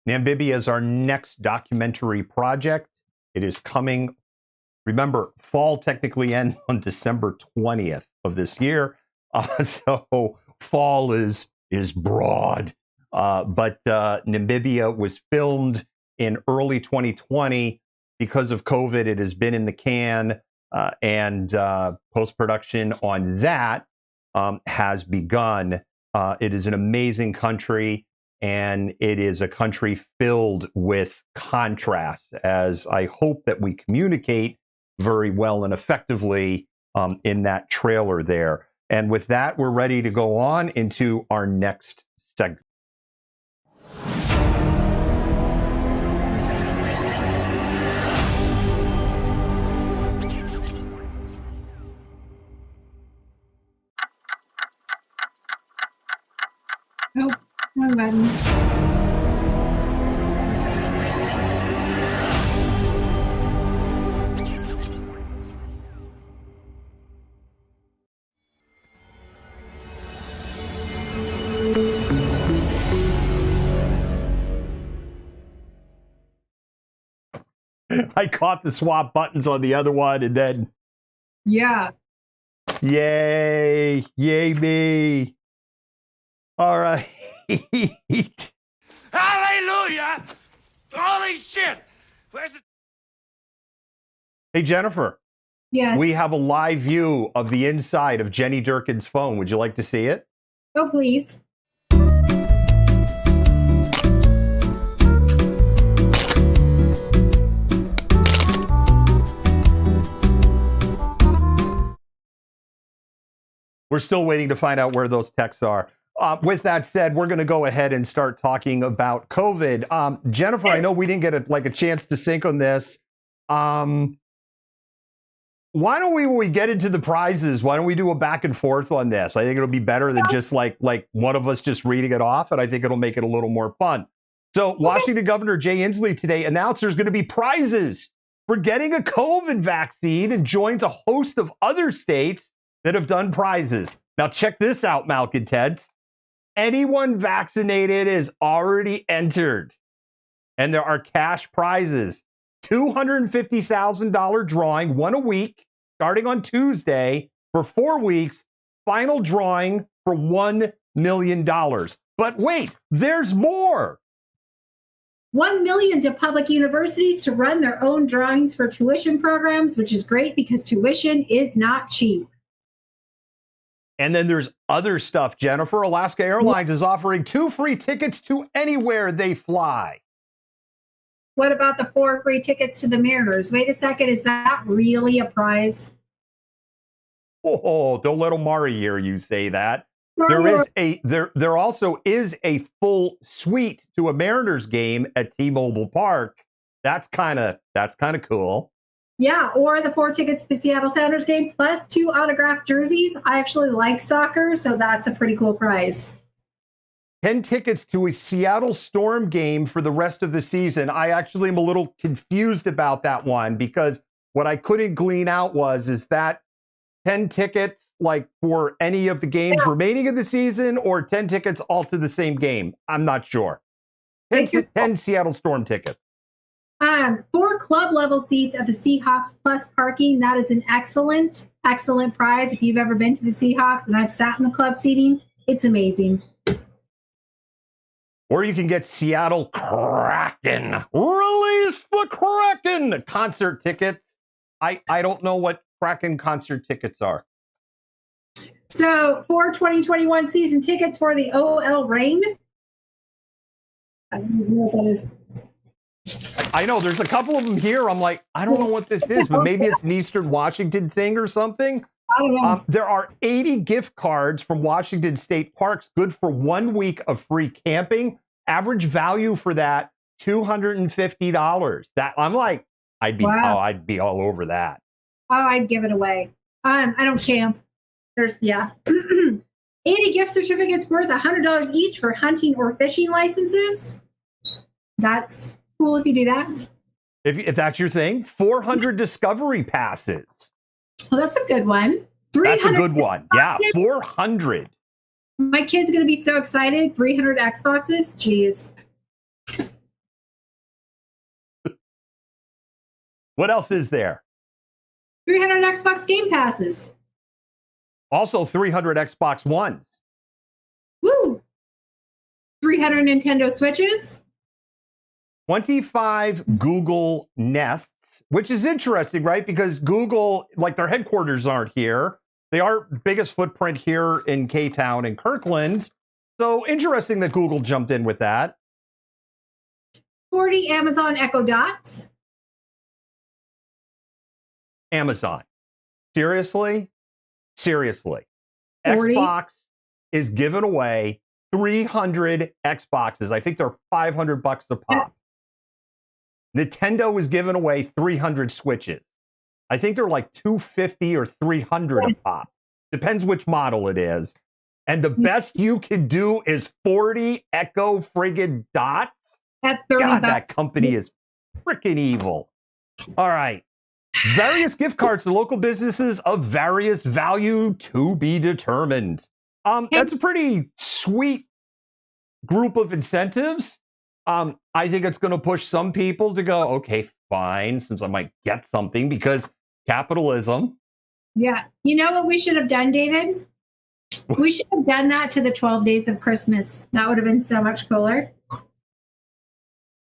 Namibia is our next documentary project. It is coming. Remember, fall technically ends on December 20th of this year. So fall is broad. But Namibia was filmed in early 2020. Because of COVID, it has been in the can, and post-production on that has begun. It is an amazing country, and it is a country filled with contrasts, as I hope that we communicate very well and effectively in that trailer there. And with that, we're ready to go on into our next segment. Nope, wrong button. I caught the swap buttons on the other one, and then Yeah. yay me. All right. Hallelujah! Holy shit! Where's the... Hey, Jennifer. Yes. We have a live view of the inside of Jenny Durkin's phone. Would you like to see it? Oh, please. We're still waiting to find out where those texts are. With that said, we're going to go ahead and start talking about COVID. Jennifer, I know we didn't get a chance to sync on this. Why don't we, when we get into the prizes, why don't we do a back and forth on this? I think it'll be better than just like one of us just reading it off, and I think it'll make it a little more fun. So Washington Governor Jay Inslee today announced there's going to be prizes for getting a COVID vaccine and joins a host of other states that have done prizes. Now check this out, Malcontents. Anyone vaccinated is already entered. And there are cash prizes. $250,000 drawing, one a week, starting on Tuesday for 4 weeks. Final drawing for $1 million. But wait, there's more. $1 million to public universities to run their own drawings for tuition programs, which is great because tuition is not cheap. And then there's other stuff, Jennifer. Alaska Airlines is offering 2 free tickets to anywhere they fly. What about the 4 free tickets to the Mariners? Wait a second, is that really a prize? Oh, don't let Omari hear you say that. There also is a full suite to a Mariners game at T-Mobile Park. That's kind of cool. Yeah, or the 4 tickets to the Seattle Sounders game plus 2 autographed jerseys. I actually like soccer, so that's a pretty cool prize. 10 tickets to a Seattle Storm game for the rest of the season. I actually am a little confused about that one because what I couldn't glean out is that 10 tickets like for any of the games remaining in the season or 10 tickets all to the same game. I'm not sure. 10 Seattle Storm tickets. 4 club level seats at the Seahawks plus parking. That is an excellent prize. If you've ever been to the Seahawks and I've sat in the club seating, it's amazing. Or you can get Seattle Kraken. Release the Kraken concert tickets. I don't know what Kraken concert tickets are. So for 2021 season tickets for the OL Reign. I don't know what that is. I know there's a couple of them here. I'm like, I don't know what this is, but maybe it's an Eastern Washington thing or something. I don't know. There are 80 gift cards from Washington State Parks, good for 1 week of free camping. Average value for that, $250. That I'm like, I'd be all over that. Oh, I'd give it away. I don't camp. 80 gift certificates worth $100 each for hunting or fishing licenses. That's cool if you do that. If that's your thing, 400 discovery passes. Well, that's a good one. That's a good one. Yeah, 400. My kid's going to be so excited. 300 Xboxes. Jeez. What else is there? 300 Xbox Game Passes. Also 300 Xbox Ones. Woo! 300 Nintendo Switches. 25 Google Nests, which is interesting, right? Because Google, like their headquarters aren't here. They are biggest footprint here in K-Town and Kirkland. So interesting that Google jumped in with that. 40 Amazon Echo Dots. Amazon. Seriously? 40. Xbox is giving away 300 Xboxes. I think they're $500 a pop. Nintendo is giving away 300 Switches. I think they're like $250 or $300 a pop. Depends which model it is. And the best you can do is 40 Echo friggin' Dots. At 30 God, bucks. that company is freaking evil. All right. Various gift cards to local businesses of various value to be determined. That's a pretty sweet group of incentives. I think it's going to push some people to go, okay, fine, since I might get something, because capitalism. Yeah. You know what we should have done, David? We should have done that to the 12 Days of Christmas. That would have been so much cooler.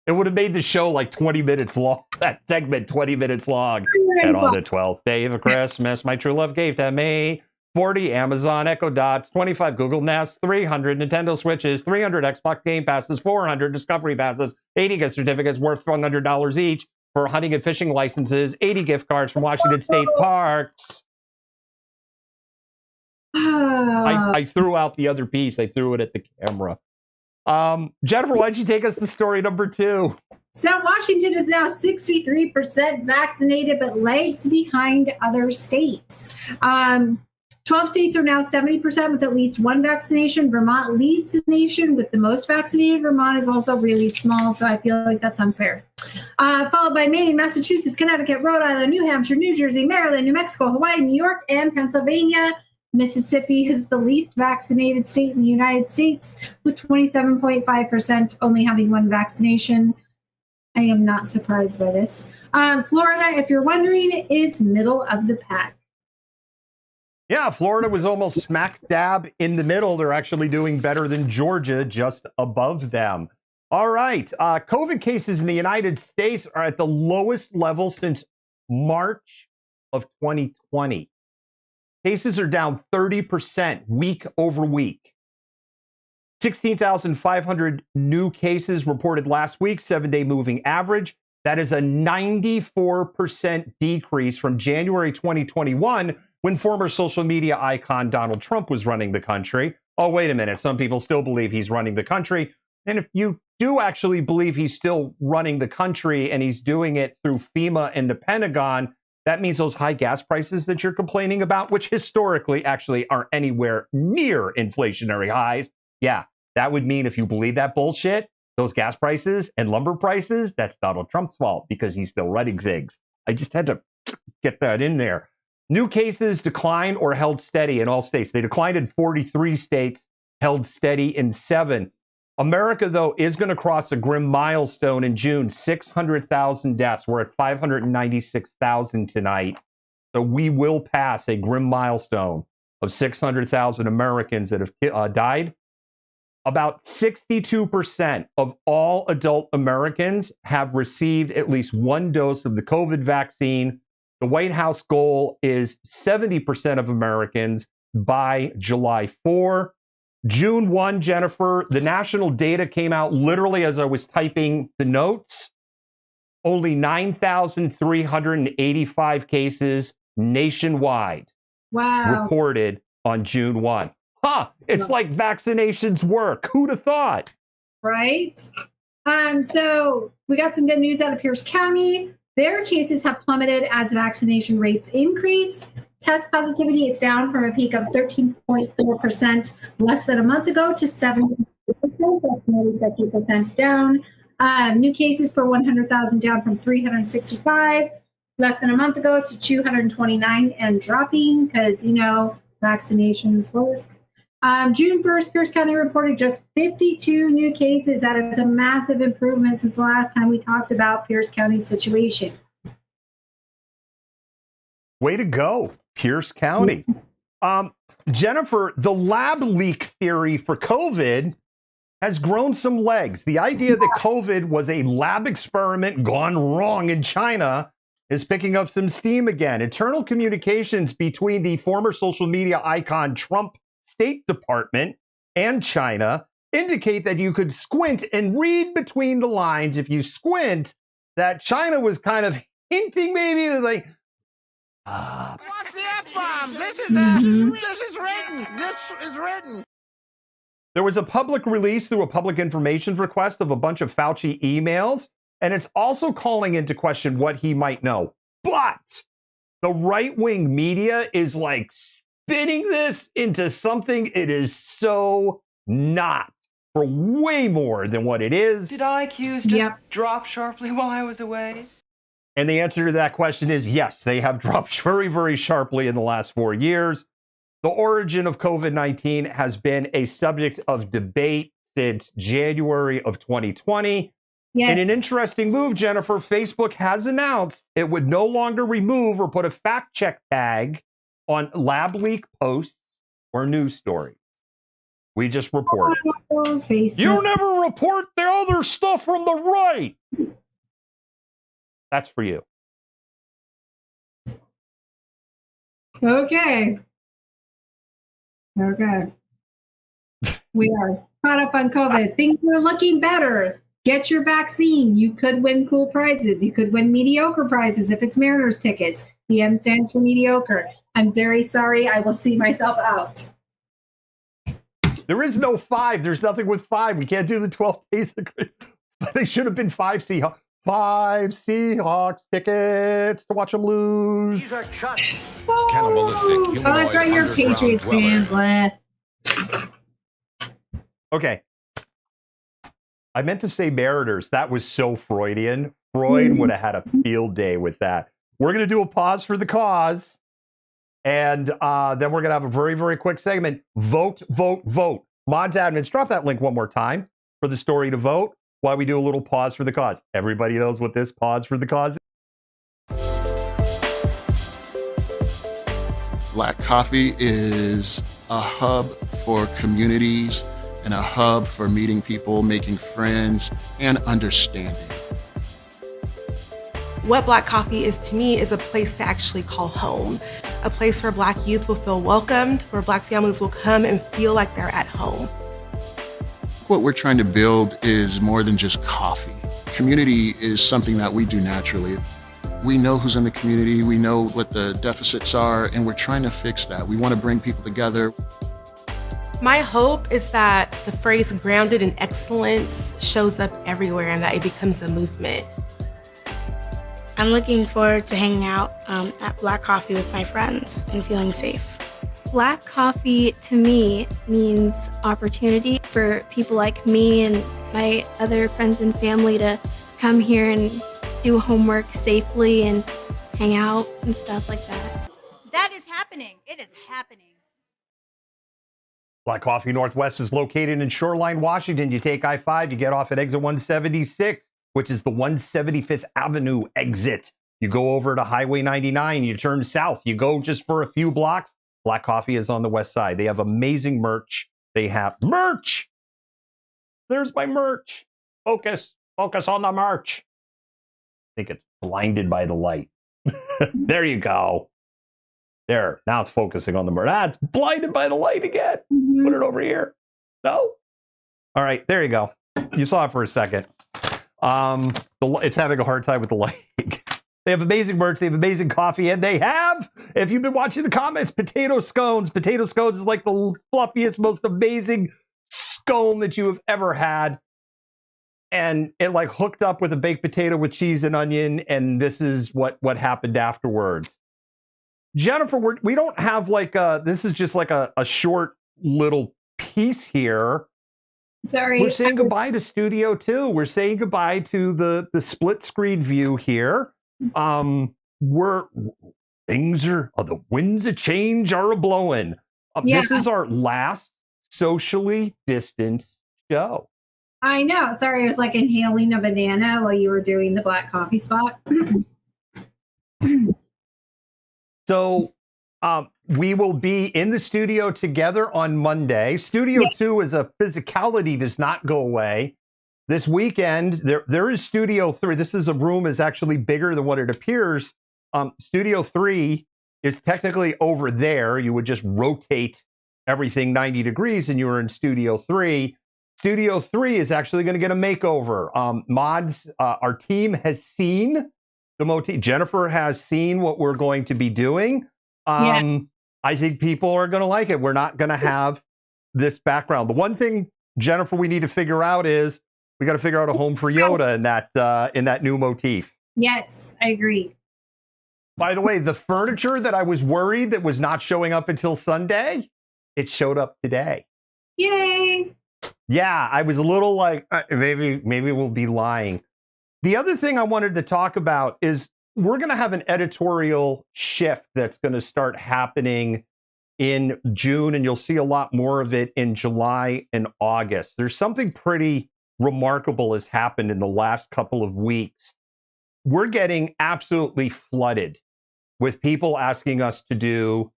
It would have made the show like 20 minutes long. That segment 20 minutes long. And on the 12th day of Christmas, my true love gave to me 40 Amazon Echo Dots, 25 Google Nests, 300 Nintendo Switches, 300 Xbox Game Passes, 400 Discovery Passes, 80 gift certificates worth $100 each for hunting and fishing licenses, 80 gift cards from Washington State Parks. I threw out the other piece. I threw it at the camera. Jennifer, why don't you take us to story number 2? So Washington is now 63% vaccinated, but lags behind other states. 12 states are now 70% with at least one vaccination. Vermont leads the nation with the most vaccinated. Vermont is also really small, so I feel like that's unfair. Followed by Maine, Massachusetts, Connecticut, Rhode Island, New Hampshire, New Jersey, Maryland, New Mexico, Hawaii, New York, and Pennsylvania. Mississippi is the least vaccinated state in the United States, with 27.5% only having one vaccination. I am not surprised by this. Florida, if you're wondering, is middle of the pack. Yeah, Florida was almost smack dab in the middle. They're actually doing better than Georgia, just above them. All right. COVID cases in the United States are at the lowest level since March of 2020. Cases are down 30% week over week. 16,500 new cases reported last week, 7-day moving average. That is a 94% decrease from January 2021, when former social media icon Donald Trump was running the country. Oh, wait a minute. Some people still believe he's running the country. And if you do actually believe he's still running the country and he's doing it through FEMA and the Pentagon, that means those high gas prices that you're complaining about, which historically actually aren't anywhere near inflationary highs. Yeah, that would mean if you believe that bullshit, those gas prices and lumber prices, that's Donald Trump's fault because he's still running things. I just had to get that in there. New cases declined or held steady in all states. They declined in 43 states, held steady in 7. America, though, is going to cross a grim milestone in June, 600,000 deaths. We're at 596,000 tonight. So we will pass a grim milestone of 600,000 Americans that have died. About 62% of all adult Americans have received at least one dose of the COVID vaccine. The White House goal is 70% of Americans by July 4. June 1, Jennifer, the national data came out literally as I was typing the notes. Only 9,385 cases nationwide reported on June 1. It's like vaccinations work. Who'd have thought? Right? So we got some good news out of Pierce County. Their cases have plummeted as vaccination rates increase. Test positivity is down from a peak of 13.4% less than a month ago to 70%. That's nearly 50% down. New cases per 100,000 down from 365 less than a month ago to 229 and dropping because, vaccinations work. June 1st, Pierce County reported just 52 new cases. That is a massive improvement since the last time we talked about Pierce County's situation. Way to go, Pierce County. Jennifer, the lab leak theory for COVID has grown some legs. The idea that COVID was a lab experiment gone wrong in China is picking up some steam again. Internal communications between the former social media icon Trump State Department and China indicate that you could squint and read between the lines if you squint that China was kind of hinting maybe like, Watch the F-bombs. This is written. This is written. There was a public release through a public information request of a bunch of Fauci emails, and it's also calling into question what he might know. But the right-wing media is like spinning this into something it is so not, for way more than what it is. Did IQs just drop sharply while I was away? And the answer to that question is yes, they have dropped very, very sharply in the last 4 years. The origin of COVID-19 has been a subject of debate since January of 2020. Yes. In an interesting move, Jennifer, Facebook has announced it would no longer remove or put a fact check tag on lab leak posts or news stories. We just reported. Facebook. You never report the other stuff from the right. That's for you. Okay. We are caught up on COVID. Things are looking better. Get your vaccine. You could win cool prizes. You could win mediocre prizes if it's Mariners tickets. PM stands for mediocre. I'm very sorry. I will see myself out. There is no 5. There's nothing with 5. We can't do the 12 days. They should have been 5 Seahawks. 5 Seahawks tickets to watch them lose. These are cut. Oh, that's right. You're a Patriots fan, Blah. Okay. I meant to say Mariners. That was so Freudian. Freud would have had a field day with that. We're going to do a pause for the cause. And then we're going to have a very, very quick segment. Vote, vote, vote. Mods admins, drop that link one more time for the story to vote while we do a little pause for the cause. Everybody knows what this pause for the cause is. Black Coffee is a hub for communities and a hub for meeting people, making friends, and understanding. What Black Coffee is to me is a place to actually call home, a place where Black youth will feel welcomed, where Black families will come and feel like they're at home. What we're trying to build is more than just coffee. Community is something that we do naturally. We know who's in the community, we know what the deficits are, and we're trying to fix that. We want to bring people together. My hope is that the phrase grounded in excellence shows up everywhere and that it becomes a movement. I'm looking forward to hanging out at Black Coffee with my friends and feeling safe. Black coffee to me means opportunity for people like me and my other friends and family to come here and do homework safely and hang out and stuff like that. That is happening. It is happening. Black Coffee Northwest is located in Shoreline, Washington. You take I-5, you get off at exit 176, which is the 175th Avenue exit. You go over to Highway 99, you turn south, you go just for a few blocks. Black Coffee is on the west side. They have amazing merch. They have merch. There's my merch. Focus on the merch. I think it's blinded by the light. There you go. There, now it's focusing on the merch. It's blinded by the light again. Put it over here. No? All right, there you go. You saw it for a second. It's having a hard time with the lighting. They have amazing merch, they have amazing coffee, and they have, if you've been watching the comments, potato scones. Potato scones is like the fluffiest, most amazing scone that you have ever had. And it like hooked up with a baked potato with cheese and onion, and this is what happened afterwards. Jennifer, we don't have like this is just like a short little piece here. Sorry. We're saying goodbye to Studio 2. We're saying goodbye to the split screen view here. The winds of change are a blowing. This is our last socially distanced show. I know. Sorry, I was like inhaling a banana while you were doing the black coffee spot. So, we will be in the studio together on Monday. Studio 2 is a physicality, does not go away. This weekend, there is Studio 3. This is a room is actually bigger than what it appears. Studio 3 is technically over there. You would just rotate everything 90 degrees and you were in Studio 3. Studio 3 is actually going to get a makeover. Mods, our team has seen the motif. Jennifer has seen what we're going to be doing. I think people are going to like it. We're not going to have this background. The one thing, Jennifer, we need to figure out is we got to figure out a home for Yoda in that new motif. Yes, I agree. By the way, the furniture that I was worried that was not showing up until Sunday, it showed up today. Yay! Yeah, I was a little like, maybe we'll be lying. The other thing I wanted to talk about is we're going to have an editorial shift that's going to start happening in June, and you'll see a lot more of it in July and August. There's something pretty remarkable has happened in the last couple of weeks. We're getting absolutely flooded with people asking us to do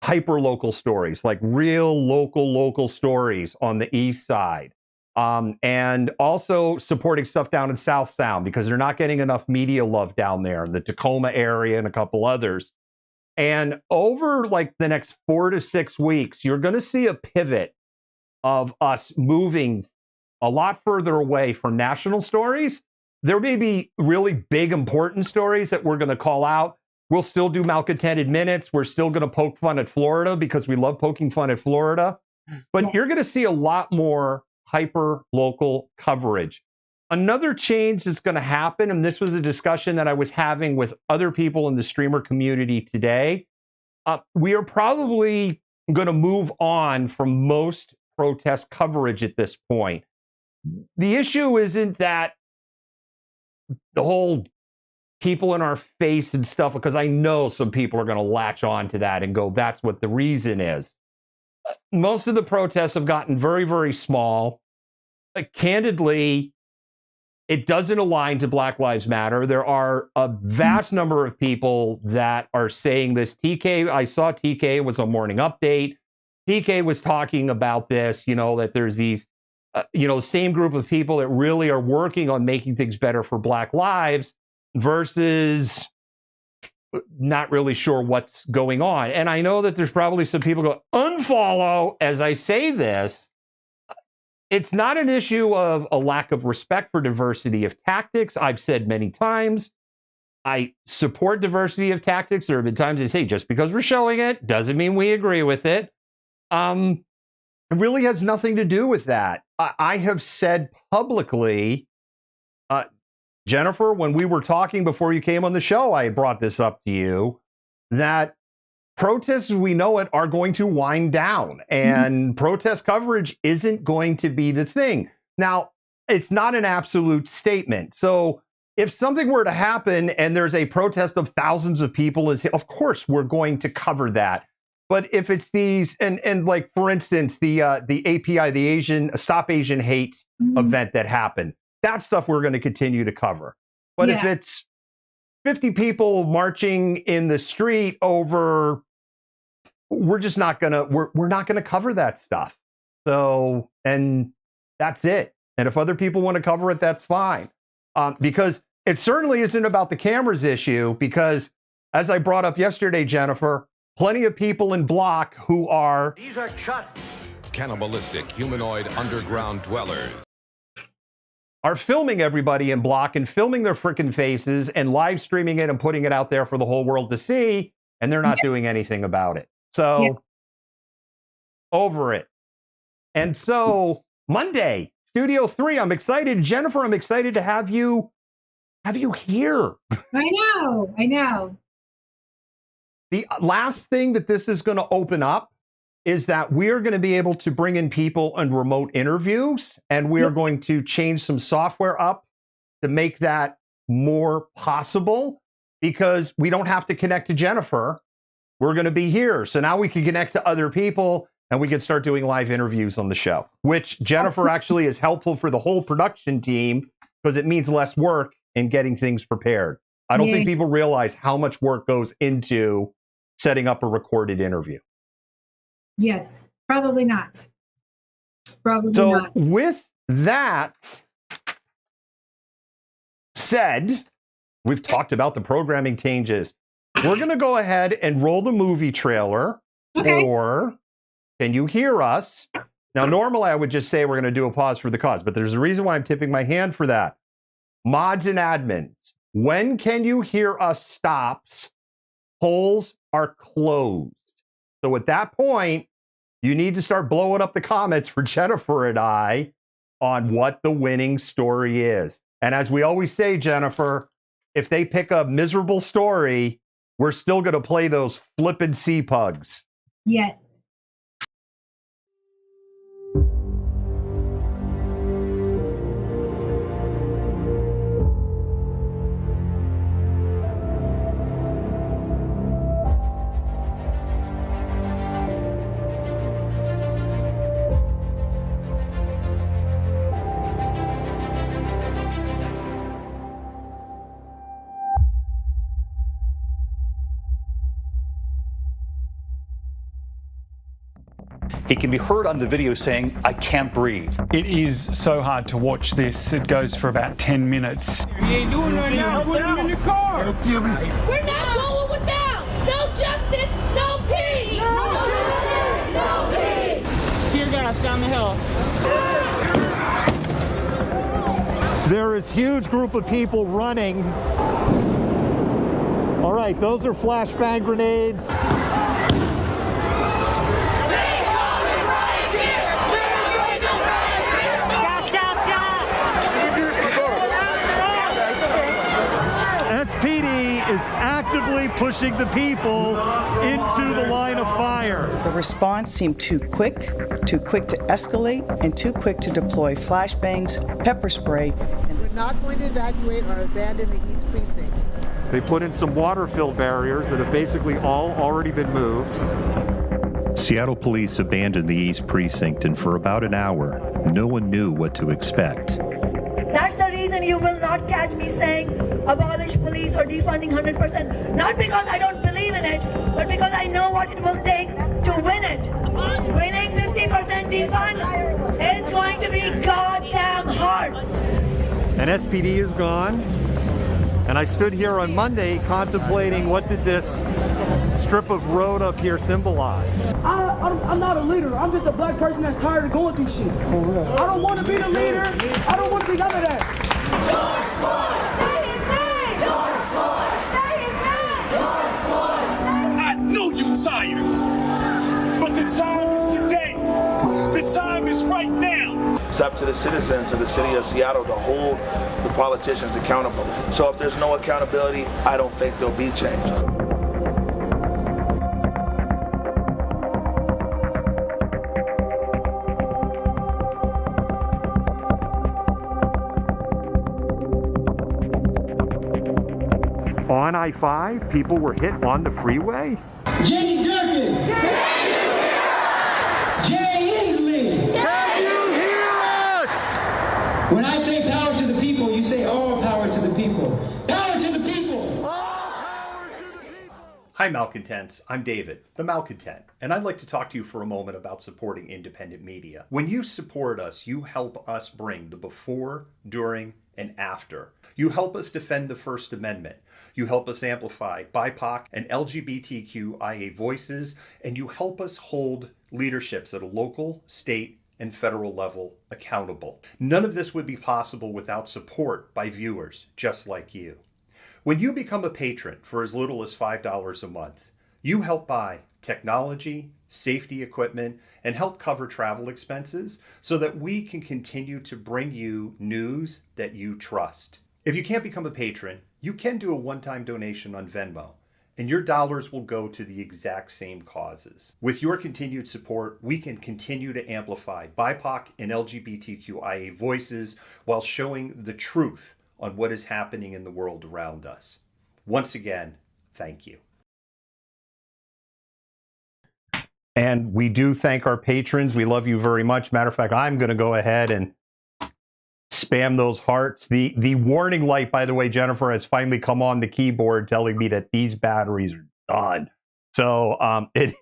hyper-local stories, like real local stories on the East Side. And also supporting stuff down in South Sound because they're not getting enough media love down there in the Tacoma area and a couple others. And over like the next 4 to 6 weeks, you're going to see a pivot of us moving a lot further away from national stories. There may be really big, important stories that we're going to call out. We'll still do Malcontented Minutes. We're still going to poke fun at Florida because we love poking fun at Florida. But you're going to see a lot more hyper-local coverage. Another change that's going to happen, and this was a discussion that I was having with other people in the streamer community today, we are probably going to move on from most protest coverage at this point. The issue isn't that the whole people in our face and stuff, because I know some people are going to latch on to that and go, that's what the reason is. Most of the protests have gotten very, very small. Candidly, it doesn't align to Black Lives Matter. There are a vast number of people that are saying this. I saw TK was a morning update. TK was talking about this, that there's these, same group of people that really are working on making things better for Black lives versus not really sure what's going on. And I know that there's probably some people go, unfollow as I say this. It's not an issue of a lack of respect for diversity of tactics. I've said many times, I support diversity of tactics. There have been times I say, just because we're showing it doesn't mean we agree with it. It really has nothing to do with that. I have said publicly, Jennifer, when we were talking before you came on the show, I brought this up to you, that protests as we know it are going to wind down and protest coverage isn't going to be the thing. Now, it's not an absolute statement. So if something were to happen and there's a protest of thousands of people, of course, we're going to cover that. But if it's these, and like, for instance, the API, the Asian Stop Asian Hate event that happened, that stuff we're going to continue to cover. But if it's 50 people marching in the street over, we're just not going to, we're not going to cover that stuff. So, and that's it. And if other people want to cover it, that's fine. Because it certainly isn't about the cameras issue, because as I brought up yesterday, Jennifer, plenty of people in Block who are... These are shut. Cannibalistic humanoid underground dwellers are filming everybody in Block and filming their freaking faces and live streaming it and putting it out there for the whole world to see, and they're not doing anything about it. So, over it. And so, Monday, Studio 3, I'm excited. Jennifer, I'm excited to have you here. I know. The last thing that this is going to open up is that we're going to be able to bring in people and remote interviews, and we are going to change some software up to make that more possible, because we don't have to connect to Jennifer. We're going to be here. So now we can connect to other people and we can start doing live interviews on the show, which Jennifer actually is helpful for the whole production team because it means less work in getting things prepared. I don't think people realize how much work goes into setting up a recorded interview. Yes, probably not. Probably So not. with that said, we've talked about the programming changes. We're going to go ahead and roll the movie trailer. Okay. Or can you hear us? Now, normally I would just say we're going to do a pause for the cause, but there's a reason why I'm tipping my hand for that. Mods and admins, when can you hear us stops? Polls are closed. So at that point, you need to start blowing up the comments for Jennifer and I on what the winning story is. And as we always say, Jennifer, if they pick a miserable story, we're still going to play those flippin' sea pugs. Yes. He can be heard on the video saying, "I can't breathe." It is so hard to watch this. It goes for about 10 minutes. He ain't doing right now. Put him in the car. We're not going without. No justice, no peace. No justice, no peace. Tear gas down the hill. There is a huge group of people running. All right, those are flashbang grenades. SPD is actively pushing the people into the line of fire. The response seemed too quick to escalate, and too quick to deploy flashbangs, pepper spray. We're not going to evacuate or abandon the East Precinct. They put in some water-filled barriers that have basically all already been moved. Seattle police abandoned the East Precinct, and for about an hour, no one knew what to expect. That's the reason you will not catch me saying abolish police or defunding 100%. Not because I don't believe in it, but because I know what it will take to win it. Winning 50% defund is going to be goddamn hard. And SPD is gone. And I stood here on Monday contemplating what did this strip of road up here symbolize. I'm not a leader. I'm just a black person that's tired of going through shit. I don't want to be the leader. I don't want to be none of that. George Floyd, say his name. George Floyd, say his name. George Floyd. I know you're tired, but the time is today. The time is right now. It's up to the citizens of the city of Seattle to hold the politicians accountable. So if there's no accountability, I don't think there'll be change. On I-5, people were hit on the freeway? Jenny Durkin! Jay Inslee! Can you hear us? When I say power to the people, you say all power to the people. Power to the people! Hi, Malcontents. I'm David, the Malcontent, and I'd like to talk to you for a moment about supporting independent media. When you support us, you help us bring the before, during, and after. You help us defend the First Amendment. You help us amplify BIPOC and LGBTQIA voices, and you help us hold leaderships at a local, state, and federal level accountable. None of this would be possible without support by viewers just like you. When you become a patron for as little as $5 a month, you help buy technology, safety equipment, and help cover travel expenses so that we can continue to bring you news that you trust. If you can't become a patron, you can do a one-time donation on Venmo, and your dollars will go to the exact same causes. With your continued support, we can continue to amplify BIPOC and LGBTQIA voices while showing the truth on what is happening in the world around us. Once again, thank you. And we do thank our patrons. We love you very much. Matter of fact, I'm going to go ahead and spam those hearts. The warning light, by the way, Jennifer, has finally come on the keyboard telling me that these batteries are done. So it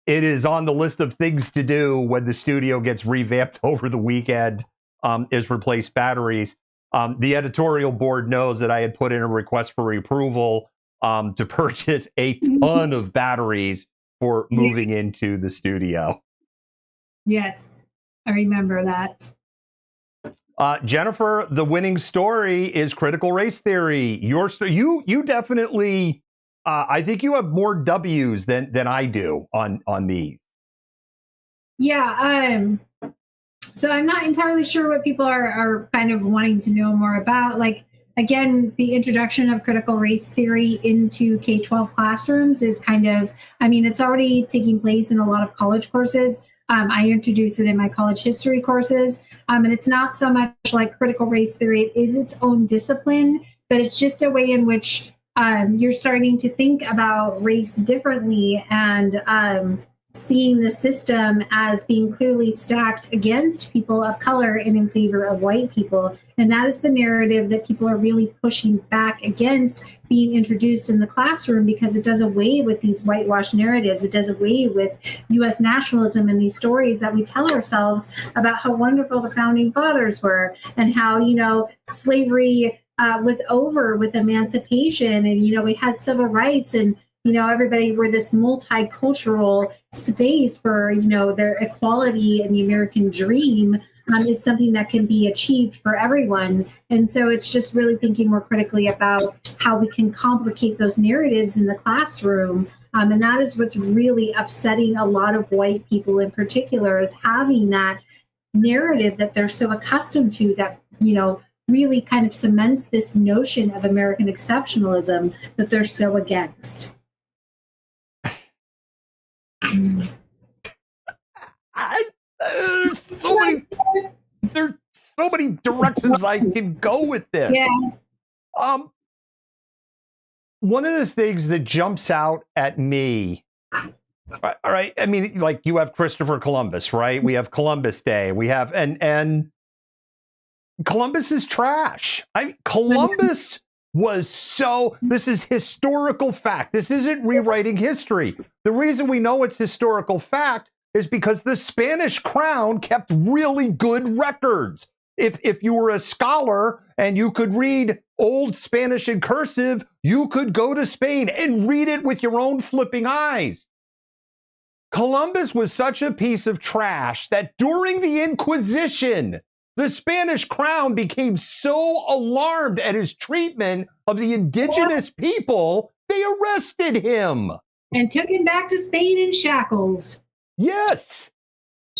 is on the list of things to do when the studio gets revamped over the weekend, is replace batteries. The editorial board knows that I had put in a request for approval to purchase a ton of batteries for moving into the studio. Yes, I remember that. Jennifer, the winning story is critical race theory. You definitely, I think you have more W's than I do on these. Yeah. So I'm not entirely sure what people are kind of wanting to know more about. Like, again, the introduction of critical race theory into K-12 classrooms is kind of, I mean, it's already taking place in a lot of college courses. I introduce it in my college history courses. And it's not so much like critical race theory. It is its own discipline, but it's just a way in which you're starting to think about race differently and seeing the system as being clearly stacked against people of color and in favor of white people. And that is the narrative that people are really pushing back against being introduced in the classroom, because it does away with these whitewash narratives. It does away with U.S. nationalism and these stories that we tell ourselves about how wonderful the founding fathers were and how, you know, slavery was over with emancipation, and, you know, we had civil rights, and, you know, everybody were this multicultural space for, you know, their equality and the American dream is something that can be achieved for everyone. And so it's just really thinking more critically about how we can complicate those narratives in the classroom. And that is what's really upsetting a lot of white people in particular, is having that narrative that they're so accustomed to that, you know, really kind of cements this notion of American exceptionalism that they're so against. There's so many directions I can go with this. Yeah. One of the things that jumps out at me, all right, I mean, like, you have Christopher Columbus, right? We have Columbus Day. We have, and Columbus is trash. Columbus was this is historical fact. This isn't rewriting history. The reason we know it's historical fact is because the Spanish crown kept really good records. If you were a scholar and you could read old Spanish in cursive, you could go to Spain and read it with your own flipping eyes. Columbus was such a piece of trash that during the Inquisition, the Spanish crown became so alarmed at his treatment of the indigenous people, they arrested him. And took him back to Spain in shackles. Yes.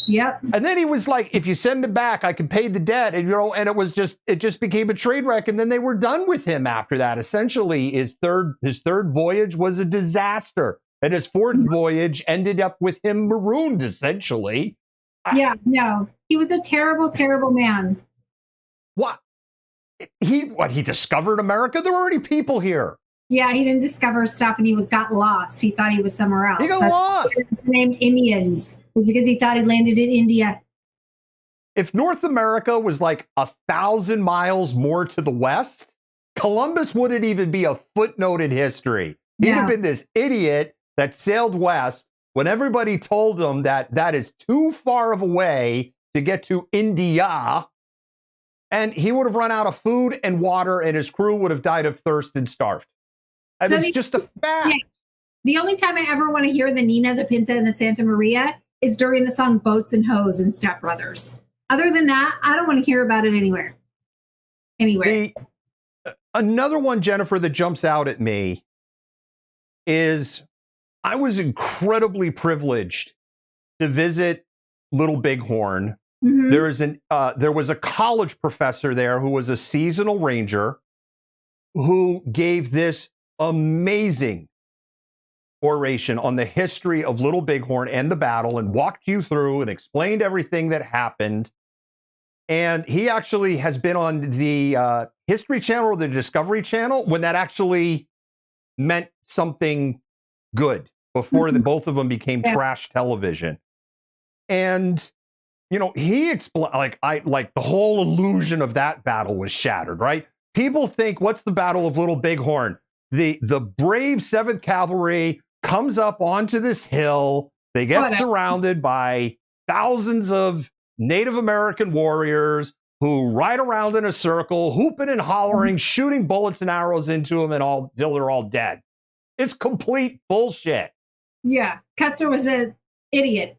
Yep. And then he was like, if you send him back, I can pay the debt. And, you know, and it just became a trade wreck. And then they were done with him after that. Essentially, his third voyage was a disaster. And his fourth voyage ended up with him marooned, essentially. Yeah, no. He was a terrible, terrible man. What? He discovered America? There were already people here. Yeah, he didn't discover stuff, and he got lost. He thought he was somewhere else. He got lost. The name Indians was because he thought he landed in India. If North America was like 1,000 miles more to the west, Columbus wouldn't even be a footnote in history. He'd have been this idiot that sailed west when everybody told him that is too far of a way to get to India, and he would have run out of food and water, and his crew would have died of thirst and starved. And it's just a fact. Yeah. The only time I ever want to hear the Nina, the Pinta, and the Santa Maria is during the song Boats and Hoes and Step Brothers. Other than that, I don't want to hear about it anywhere. Another one, Jennifer, that jumps out at me is I was incredibly privileged to visit Little Bighorn. Mm-hmm. There was a college professor there who was a seasonal ranger who gave this amazing oration on the history of Little Bighorn and the battle, and walked you through and explained everything that happened. And he actually has been on the History Channel or the Discovery Channel when that actually meant something good, before both of them became trash television. And, you know, he explained, like the whole illusion of that battle was shattered, right? People think, what's the Battle of Little Bighorn? The brave 7th Cavalry comes up onto this hill. They get surrounded by thousands of Native American warriors who ride around in a circle, hooping and hollering, shooting bullets and arrows into them till they're all dead. It's complete bullshit. Yeah, Custer was an idiot.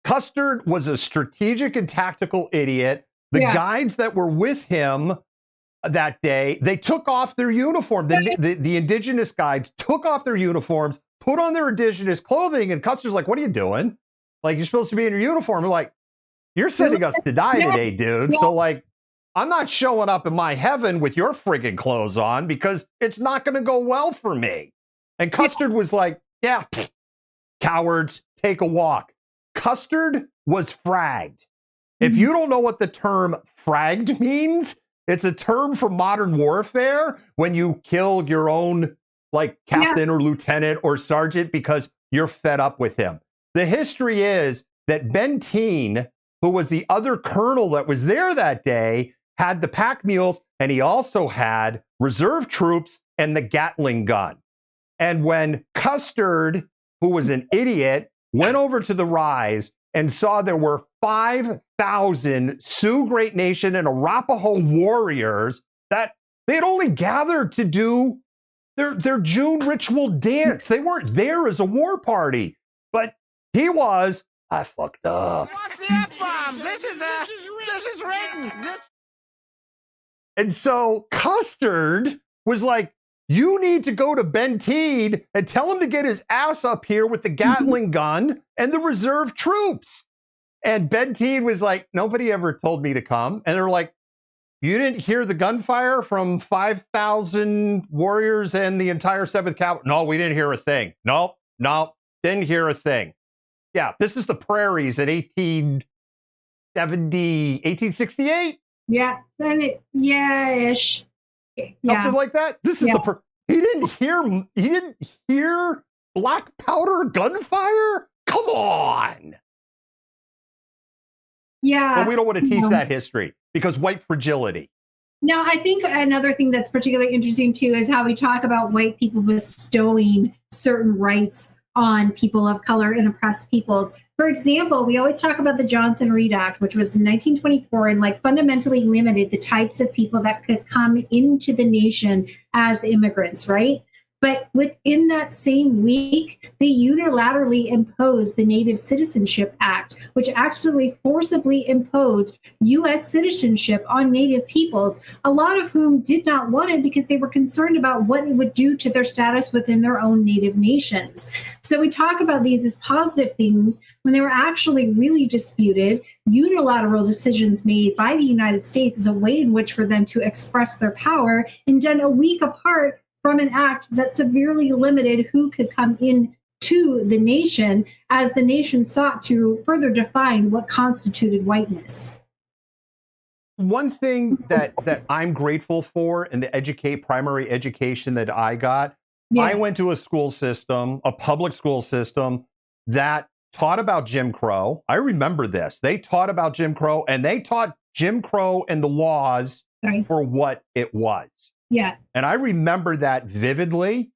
Custer was a strategic and tactical idiot. The guides that were with him that day, they took off their uniform. The indigenous guides took off their uniforms, put on their indigenous clothing, and Custer's like, what are you doing? Like, you're supposed to be in your uniform. We're like, you're sending us to die today, dude. So, like, I'm not showing up in my heaven with your friggin' clothes on because it's not going to go well for me. And Custard was like, yeah, cowards, take a walk. Custard was fragged. If you don't know what the term fragged means, it's a term for modern warfare when you kill your own, like, captain or lieutenant or sergeant because you're fed up with him. The history is that Benteen, who was the other colonel that was there that day, had the pack mules, and he also had reserve troops and the Gatling gun. And when Custard, who was an idiot, went over to the rise and saw there were 5,000 Sioux Great Nation and Arapaho warriors that they had only gathered to do their June ritual dance. They weren't there as a war party, but he was. I fucked up. What's the F-bombs? This is written. And so Custard was like, you need to go to Benteen and tell him to get his ass up here with the Gatling gun and the reserve troops. And Benteen was like, nobody ever told me to come. And they're like, you didn't hear the gunfire from 5,000 warriors and the entire 7th Cavalry? No, we didn't hear a thing. Nope, didn't hear a thing. Yeah, this is the prairies in 1868? Yeah, ish. Something like that. This is he didn't hear black powder gunfire? Come on. Yeah. But we don't want to teach that history because white fragility. No, I think another thing that's particularly interesting too is how we talk about white people bestowing certain rights on people of color and oppressed peoples. For example, we always talk about the Johnson-Reed Act, which was in 1924 and like fundamentally limited the types of people that could come into the nation as immigrants, right? But within that same week, they unilaterally imposed the Native Citizenship Act, which actually forcibly imposed U.S. citizenship on Native peoples, a lot of whom did not want it because they were concerned about what it would do to their status within their own Native nations. So we talk about these as positive things when they were actually really disputed, unilateral decisions made by the United States as a way in which for them to express their power, and done a week apart from an act that severely limited who could come in to the nation as the nation sought to further define what constituted whiteness. One thing that I'm grateful for in the primary education that I got, I went to a school system, a public school system that taught about Jim Crow. I remember this. They taught about Jim Crow, and they taught Jim Crow and the laws for what it was. Yeah. And I remember that vividly,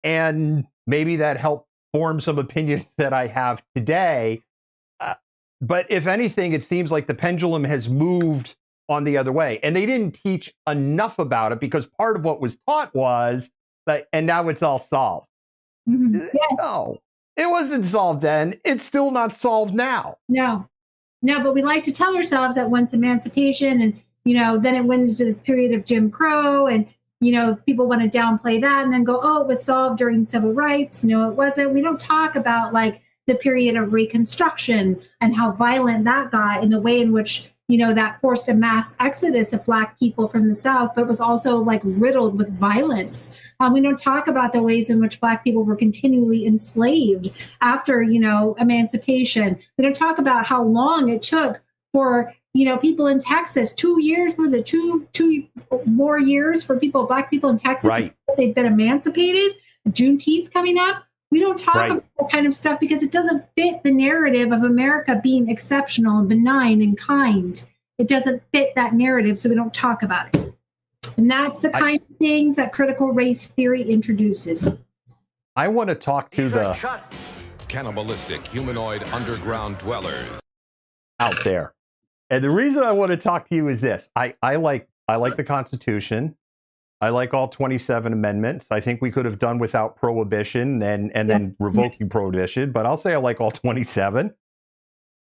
and maybe that helped form some opinions that I have today. But if anything, it seems like the pendulum has moved on the other way. And they didn't teach enough about it because part of what was taught was that, and now it's all solved. Mm-hmm. Yes. No, it wasn't solved then. It's still not solved now. No, but we like to tell ourselves that once emancipation and then it went into this period of Jim Crow and, people want to downplay that and then go, oh, it was solved during civil rights. No, it wasn't. We don't talk about like the period of Reconstruction and how violent that got in the way in which, that forced a mass exodus of Black people from the South, but was also like riddled with violence. We don't talk about the ways in which Black people were continually enslaved after, emancipation. We don't talk about how long it took for people in Texas, 2 years, was it two more years for Black people in Texas? Right. They've been emancipated, Juneteenth coming up. We don't talk about that kind of stuff because it doesn't fit the narrative of America being exceptional and benign and kind. It doesn't fit that narrative, so we don't talk about it. And that's the kind of things that critical race theory introduces. I want to talk to the Cannibalistic humanoid underground dwellers out there. And the reason I want to talk to you is this. I like the Constitution. I like all 27 amendments. I think we could have done without prohibition and then revoking prohibition, but I'll say I like all 27.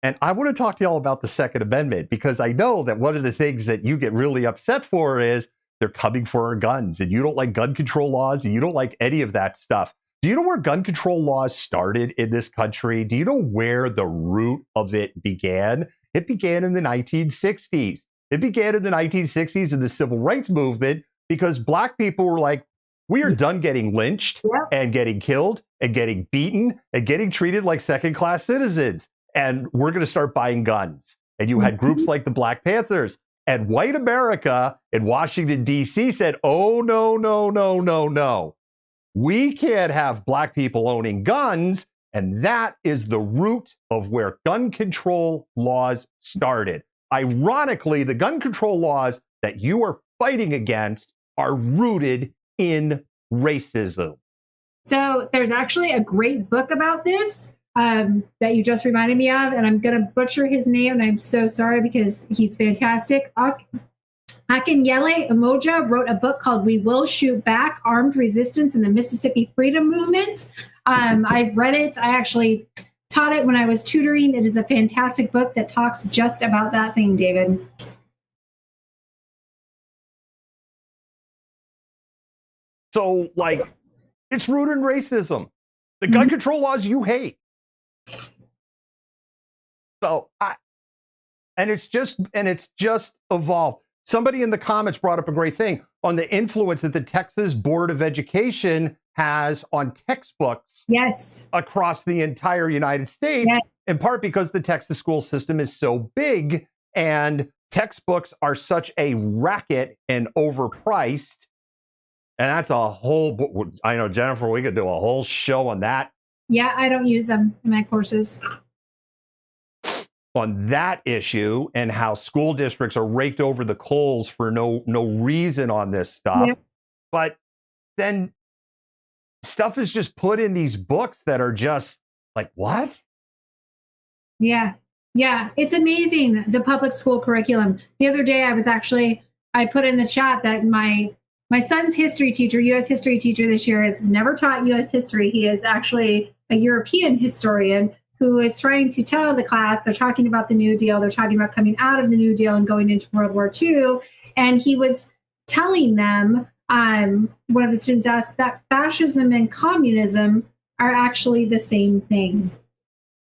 And I want to talk to y'all about the Second Amendment, because I know that one of the things that you get really upset for is they're coming for our guns, and you don't like gun control laws, and you don't like any of that stuff. Do you know where gun control laws started in this country? Do you know where the root of it began? It began in the 1960s. It began in the 1960s in the Civil Rights Movement, because Black people were like, we are done getting lynched and getting killed and getting beaten and getting treated like second-class citizens. And we're going to start buying guns. And you had groups like the Black Panthers. And white America in Washington, D.C. said, oh, no, no, no, no, no. We can't have Black people owning guns. And that is the root of where gun control laws started. Ironically, the gun control laws that you are fighting against are rooted in racism. So there's actually a great book about this that you just reminded me of, and I'm going to butcher his name, and I'm so sorry because he's fantastic. Akinyele Umoja wrote a book called We Will Shoot Back, Armed Resistance in the Mississippi Freedom Movement. I've read it. I actually taught it when I was tutoring. It is a fantastic book that talks just about that thing, David. So, like, it's rooted in racism. The gun control laws you hate. So, it's just evolved. Somebody in the comments brought up a great thing on the influence that the Texas Board of Education has on textbooks across the entire United States, in part because the Texas school system is so big and textbooks are such a racket and overpriced. And that's a whole, I know, Jennifer, we could do a whole show on that. Yeah, I don't use them in my courses. On that issue and how school districts are raked over the coals for no reason on this stuff. Yep. But then stuff is just put in these books that are just like, what? Yeah. Yeah. It's amazing, the public school curriculum. The other day I put in the chat that my son's history teacher, U.S. history teacher this year, has never taught U.S. history. He is actually a European historian who is trying to tell the class, they're talking about the New Deal, they're talking about coming out of the New Deal and going into World War II. And he was telling them, one of the students asked, that fascism and communism are actually the same thing.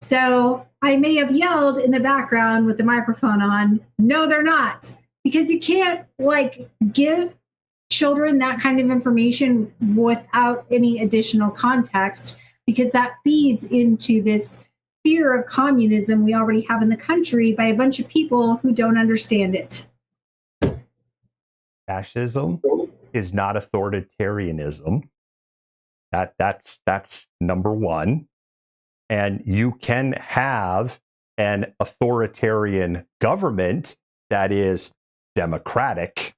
So I may have yelled in the background with the microphone on, no, they're not. Because you can't give children that kind of information without any additional context, because that feeds into this fear of communism we already have in the country by a bunch of people who don't understand it. Fascism is not authoritarianism. That's number one. And you can have an authoritarian government that is democratic.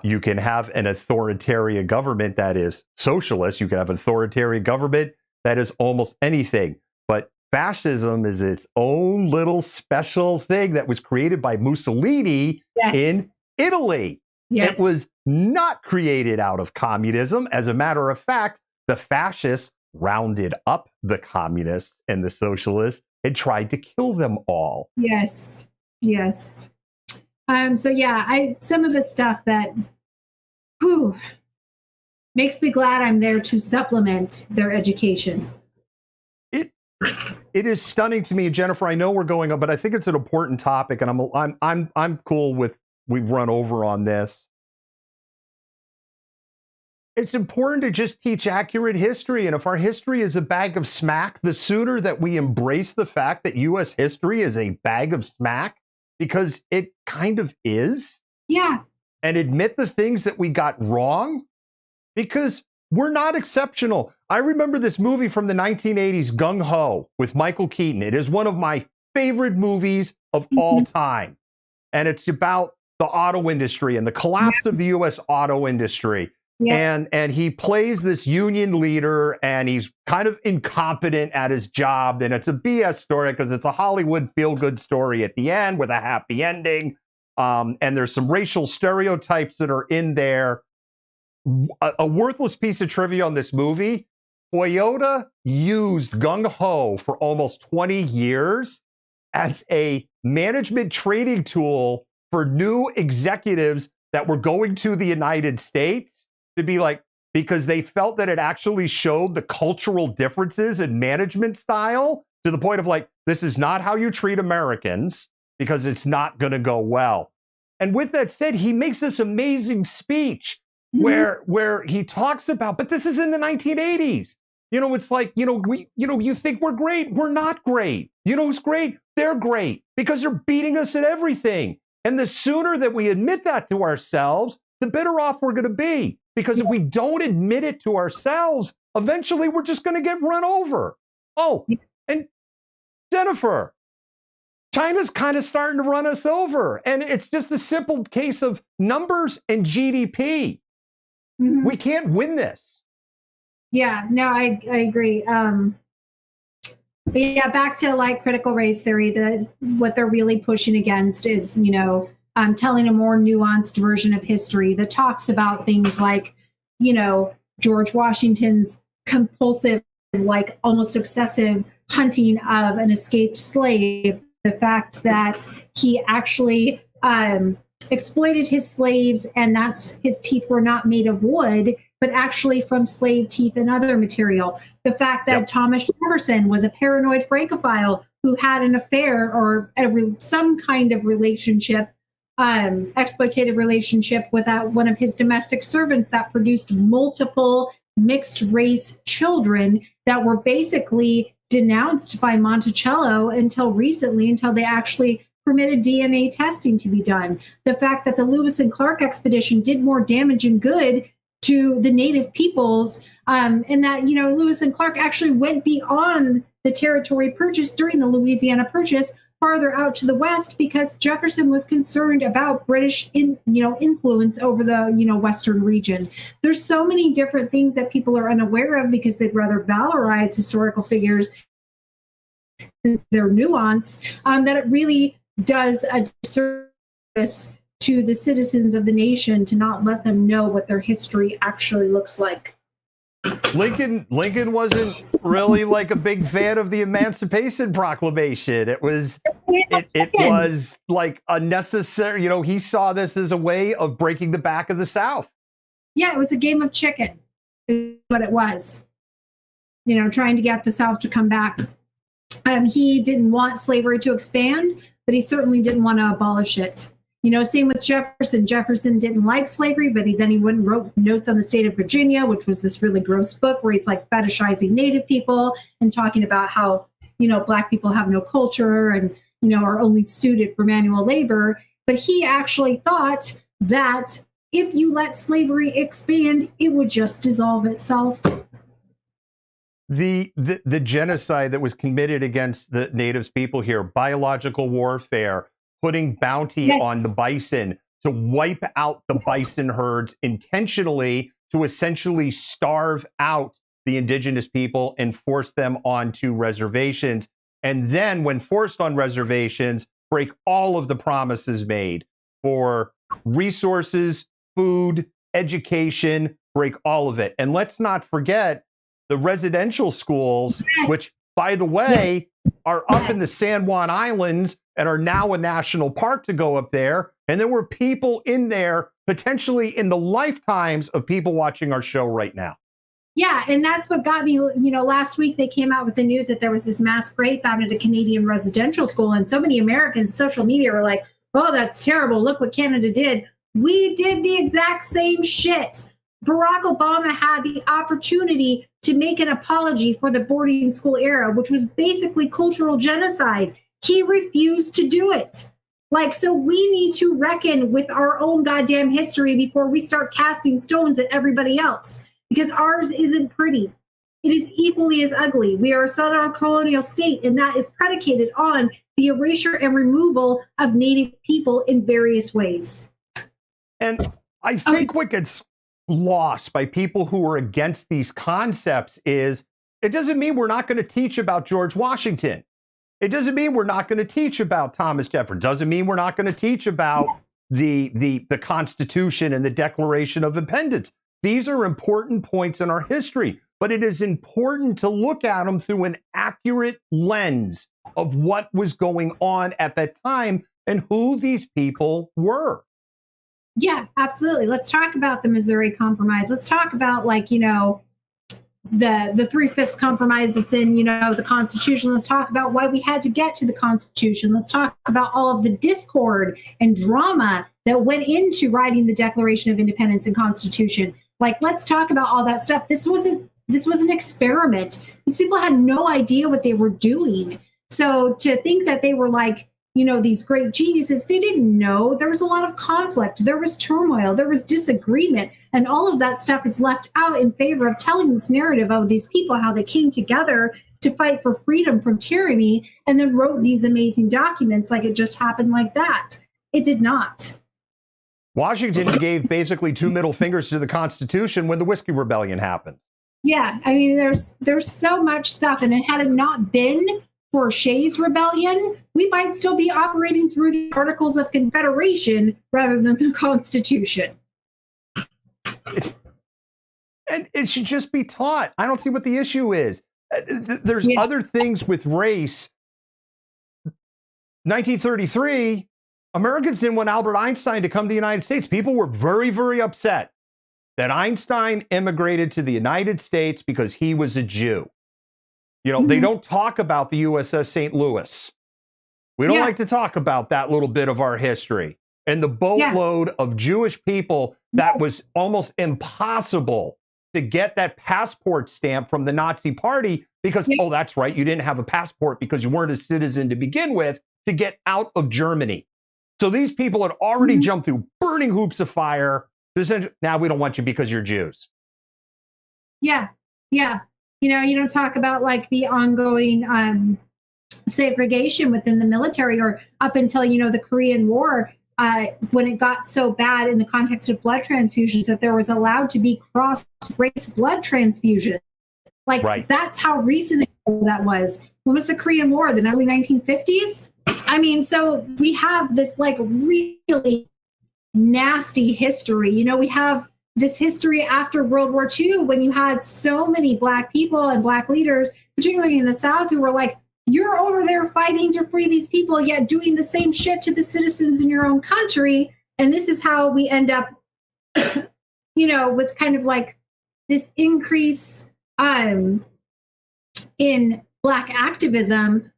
You can have an authoritarian government that is socialist. You can have an authoritarian government that is almost anything. But fascism is its own little special thing that was created by Mussolini in Italy. It was not created out of communism. As a matter of fact, the fascists rounded up the communists and the socialists and tried to kill them all. Yes. So yeah, some of the stuff that makes me glad I'm there to supplement their education. It is stunning to me, Jennifer. I know we're going up, but I think it's an important topic, and I'm cool with we've run over on this. It's important to just teach accurate history, and if our history is a bag of smack, the sooner that we embrace the fact that U.S. history is a bag of smack, because it kind of is. Yeah. And admit the things that we got wrong, because we're not exceptional. I remember this movie from the 1980s, Gung Ho, with Michael Keaton. It is one of my favorite movies of all time. And it's about the auto industry and the collapse of the U.S. auto industry. And he plays this union leader, and he's kind of incompetent at his job. And it's a BS story because it's a Hollywood feel-good story at the end with a happy ending. And there's some racial stereotypes that are in there. A worthless piece of trivia on this movie: Toyota used Gung Ho for almost 20 years as a management training tool for new executives that were going to the United States, to be like, because they felt that it actually showed the cultural differences in management style, to the point of like, this is not how you treat Americans because it's not going to go well. And with that said, he makes this amazing speech where he talks about, but this is in the 1980s. It's like, you think we're great. We're not great. You know who's great? They're great because they're beating us at everything. And the sooner that we admit that to ourselves, the better off we're going to be. Because if we don't admit it to ourselves, eventually we're just going to get run over. Oh, and Jennifer, China's kind of starting to run us over. And it's just a simple case of numbers and GDP. We can't win this. Yeah, no, I agree. But yeah, back to like critical race theory, what they're really pushing against is, telling a more nuanced version of history that talks about things like, George Washington's compulsive, like almost obsessive hunting of an escaped slave, the fact that he actually exploited his slaves, and his teeth were not made of wood, but actually from slave teeth and other material. The fact that Thomas Jefferson was a paranoid Francophile who had an affair or some kind of relationship, exploitative relationship with one of his domestic servants that produced multiple mixed race children that were basically denounced by Monticello until recently, until they actually permitted DNA testing to be done. The fact that the Lewis and Clark expedition did more damage and good to the native peoples, and that, Lewis and Clark actually went beyond the territory purchased during the Louisiana Purchase, farther out to the west, because Jefferson was concerned about British influence over the western region. There's so many different things that people are unaware of because they'd rather valorize historical figures than their nuance, that it really does a disservice to the citizens of the nation to not let them know what their history actually looks like. Lincoln wasn't really like a big fan of the Emancipation Proclamation. It was like unnecessary. He saw this as a way of breaking the back of the South. Yeah, it was a game of chicken, is what it was. Trying to get the South to come back. He didn't want slavery to expand, but he certainly didn't want to abolish it. Same with Jefferson. Jefferson didn't like slavery, but he went and wrote Notes on the State of Virginia, which was this really gross book where he's like fetishizing Native people and talking about how, Black people have no culture and, are only suited for manual labor. But he actually thought that if you let slavery expand, it would just dissolve itself. The genocide that was committed against the Native people here, biological warfare, putting bounty on the bison to wipe out the bison herds intentionally, to essentially starve out the indigenous people and force them onto reservations. And then when forced on reservations, break all of the promises made for resources, food, education, break all of it. And let's not forget the residential schools, which, by the way, are up in the San Juan Islands and are now a national park to go up there. And there were people in there potentially in the lifetimes of people watching our show right now. Yeah, and that's what got me, last week they came out with the news that there was this mass grave found at a Canadian residential school. And so many Americans, social media, were like, oh, that's terrible. Look what Canada did. We did the exact same shit. Barack Obama had the opportunity to make an apology for the boarding school era, which was basically cultural genocide. He refused to do it. So we need to reckon with our own goddamn history before we start casting stones at everybody else, because ours isn't pretty. It is equally as ugly. We are a southern colonial state, and that is predicated on the erasure and removal of Native people in various ways. And I think what gets lost by people who are against these concepts is it doesn't mean we're not going to teach about George Washington. It doesn't mean we're not going to teach about Thomas Jefferson. Doesn't mean we're not going to teach about the Constitution and the Declaration of Independence. These are important points in our history, but it is important to look at them through an accurate lens of what was going on at that time and who these people were. Yeah, absolutely. Let's talk about the Missouri Compromise. Let's talk about, like, you know, the 3/5 compromise that's in, you know, the Constitution. Let's talk about why we had to get to the Constitution. Let's talk about all of the discord and drama that went into writing the Declaration of Independence and Constitution. Like, let's talk about all that stuff. This was an experiment. These people had no idea what they were doing. So to think that they were, like, you know, these great geniuses, they didn't know. There was a lot of conflict. There was turmoil. There was disagreement. And all of that stuff is left out in favor of telling this narrative of these people, how they came together to fight for freedom from tyranny and then wrote these amazing documents like it just happened like that. It did not. Washington gave basically 2 middle fingers to the Constitution when the Whiskey Rebellion happened. Yeah, I mean, there's so much stuff. And had it not been for Shays' Rebellion, we might still be operating through the Articles of Confederation rather than the Constitution. And it should just be taught. I don't see what the issue is. There's other things with race. 1933, Americans didn't want Albert Einstein to come to the United States. People were very, very upset that Einstein immigrated to the United States because he was a Jew. You know, they don't talk about the USS St. Louis. We don't like to talk about that little bit of our history. And the boatload of Jewish people that was almost impossible to get that passport stamp from the Nazi Party because, oh, that's right, you didn't have a passport because you weren't a citizen to begin with to get out of Germany. So these people had already jumped through burning hoops of fire. Now we don't want you because you're Jews. Yeah, yeah. You know, you don't talk about, like, the ongoing segregation within the military, or up until, you know, the Korean War, when it got so bad in the context of blood transfusions that there was allowed to be cross-race blood transfusion. Like, that's how recent that was. When was the Korean War? The early 1950s? I mean, so we have this, like, really nasty history. You know, we have this history after World War II when you had so many Black people and Black leaders, particularly in the South, who were like, you're over there fighting to free these people, yet doing the same shit to the citizens in your own country. And this is how we end up, you know, with kind of like this increase in Black activism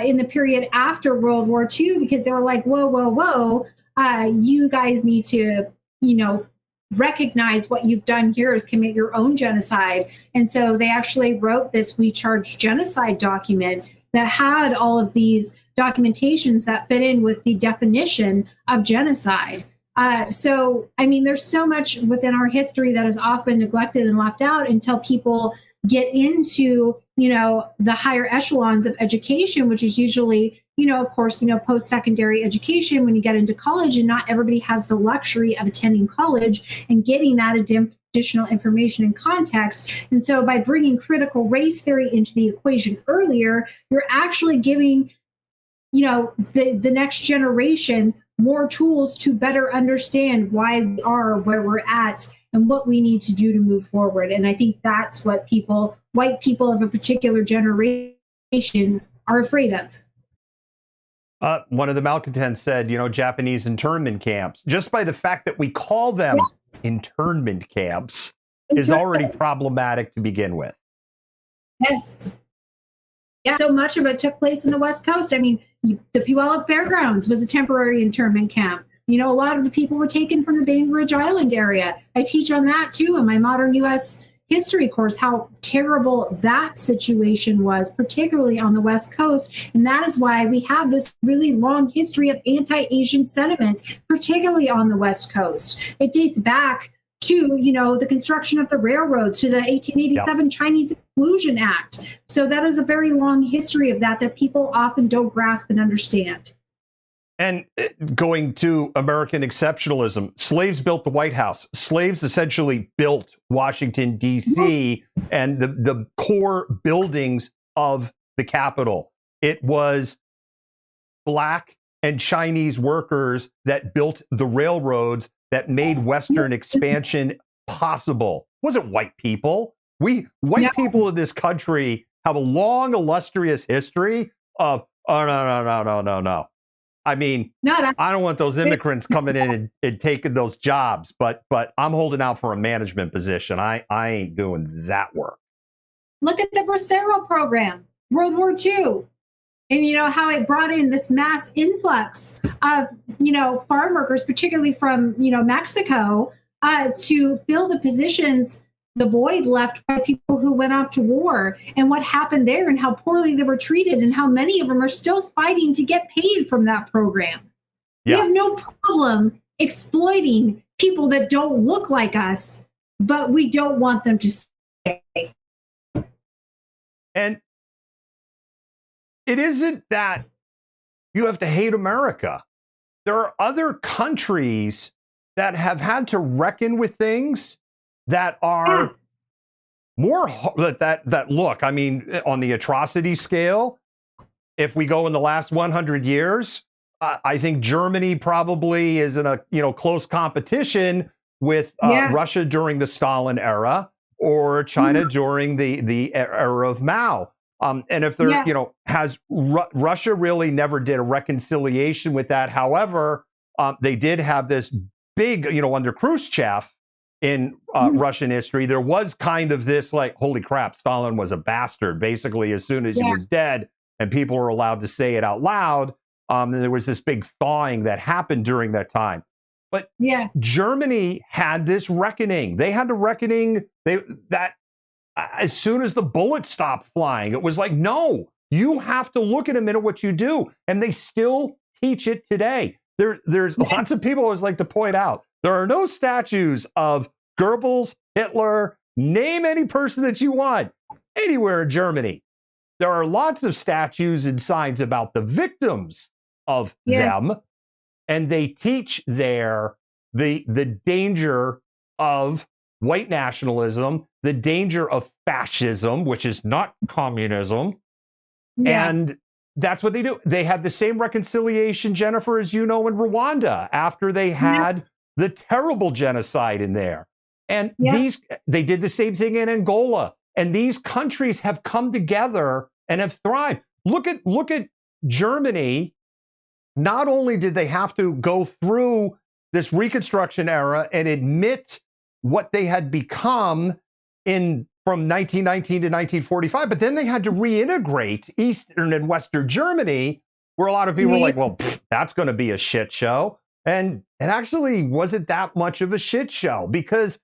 in the period after World War II, because they were like, whoa, whoa, whoa, you guys need to, you know, recognize what you've done here is commit your own genocide. And so they actually wrote this We Charge Genocide document that had all of these documentations that fit in with the definition of genocide. So, I mean, there's so much within our history that is often neglected and left out until people get into, you know, the higher echelons of education, which is usually, you know, of course, you know, post-secondary education when you get into college, and not everybody has the luxury of attending college and getting that additional information and context. And so by bringing critical race theory into the equation earlier, you're actually giving, you know, the next generation more tools to better understand why we are where we're at and what we need to do to move forward. And I think that's what people, white people of a particular generation, are afraid of. One of the malcontents said, you know, Japanese internment camps, just by the fact that we call them internment camps, is already problematic to begin with. Yes. Yeah, so much of it took place in the West Coast. I mean, the Puyallup Fairgrounds was a temporary internment camp. You know, a lot of the people were taken from the Bainbridge Island area. I teach on that too in my modern U.S. history course, how terrible that situation was, particularly on the West Coast. And that is why we have this really long history of anti-Asian sentiment, particularly on the West Coast. It dates back to, you know, the construction of the railroads, to the 1887 Chinese Exclusion Act. So that is a very long history of that people often don't grasp and understand. And going to American exceptionalism, slaves built the White House. Slaves essentially built Washington, D.C., and the core buildings of the Capitol. It was Black and Chinese workers that built the railroads that made Western expansion possible. It wasn't white people. White people in this country have a long, illustrious history of, oh, no. I mean, I don't want those immigrants coming in and taking those jobs, but I'm holding out for a management position. I ain't doing that work. Look at the Bracero program, World War II. And you know how it brought in this mass influx of, farm workers, particularly from, Mexico, to fill the positions, the void left by people who went off to war, and what happened there and how poorly they were treated and how many of them are still fighting to get paid from that program. Yeah. We have no problem exploiting people that don't look like us, but we don't want them to stay. And it isn't that you have to hate America. There are other countries that have had to reckon with things that are more that look, I mean, on the atrocity scale, if we go in the last 100 years, I think Germany probably is in a close competition with Russia during the Stalin era or China during the era of Mao. And if there, has Russia really never did a reconciliation with that. However, they did have this big, under Khrushchev in Russian history, there was kind of this like, holy crap, Stalin was a bastard. Basically, as soon as he was dead and people were allowed to say it out loud, there was this big thawing that happened during that time. But Germany had this reckoning. They had a reckoning that as soon as the bullets stopped flying, it was like, no, you have to look at a minute what you do. And they still teach it today. There's lots of people always like to point out, there are no statues of Goebbels, Hitler, name any person that you want, anywhere in Germany. There are lots of statues and signs about the victims of them. And they teach there the danger of white nationalism, the danger of fascism, which is not communism. And that's what they do. They have the same reconciliation, Jennifer, as you know, in Rwanda after they had the terrible genocide in there. And they did the same thing in Angola. And these countries have come together and have thrived. Look at Germany. Not only did they have to go through this Reconstruction era and admit what they had become from 1919 to 1945, but then they had to reintegrate Eastern and Western Germany, where a lot of people were like, well, that's going to be a shit show. And it actually wasn't that much of a shit show because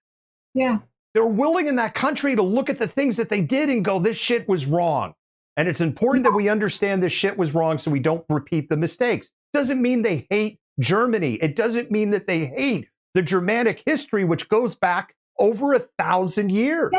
they're willing in that country to look at the things that they did and go, this shit was wrong. And it's important that we understand this shit was wrong so we don't repeat the mistakes. Doesn't mean they hate Germany. It doesn't mean that they hate the Germanic history, which goes back over 1,000 years.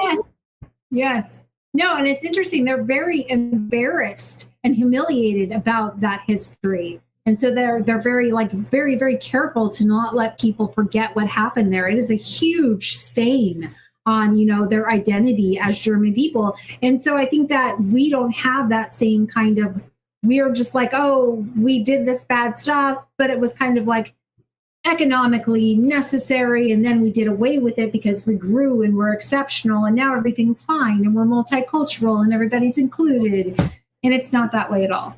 Yes. No, and it's interesting. They're very embarrassed and humiliated about that history. And so they're very, very, very careful to not let people forget what happened there. It is a huge stain on, their identity as German people. And so I think that we don't have that same kind of, we're just like, oh, we did this bad stuff, but it was kind of like economically necessary. And then we did away with it because we grew and we're exceptional. And now everything's fine and we're multicultural and everybody's included. And it's not that way at all.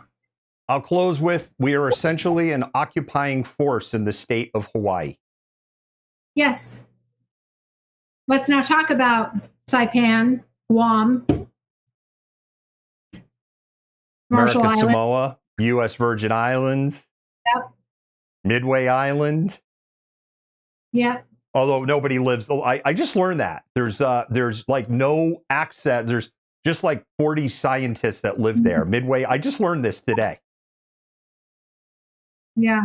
I'll close with, we are essentially an occupying force in the state of Hawaii. Yes. Let's now talk about Saipan, Guam, Marshall Islands, Samoa, U.S. Virgin Islands, Midway Island. Although nobody lives, I just learned that there's like no access. There's just like 40 scientists that live there. Midway. I just learned this today. Yeah.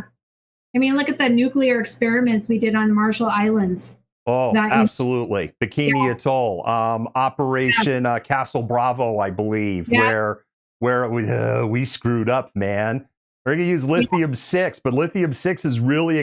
I mean, look at the nuclear experiments we did on Marshall Islands. Oh, absolutely. Bikini Atoll, Operation Castle Bravo, I believe, where we screwed up, man. We're going to use lithium-6, but lithium-6 is really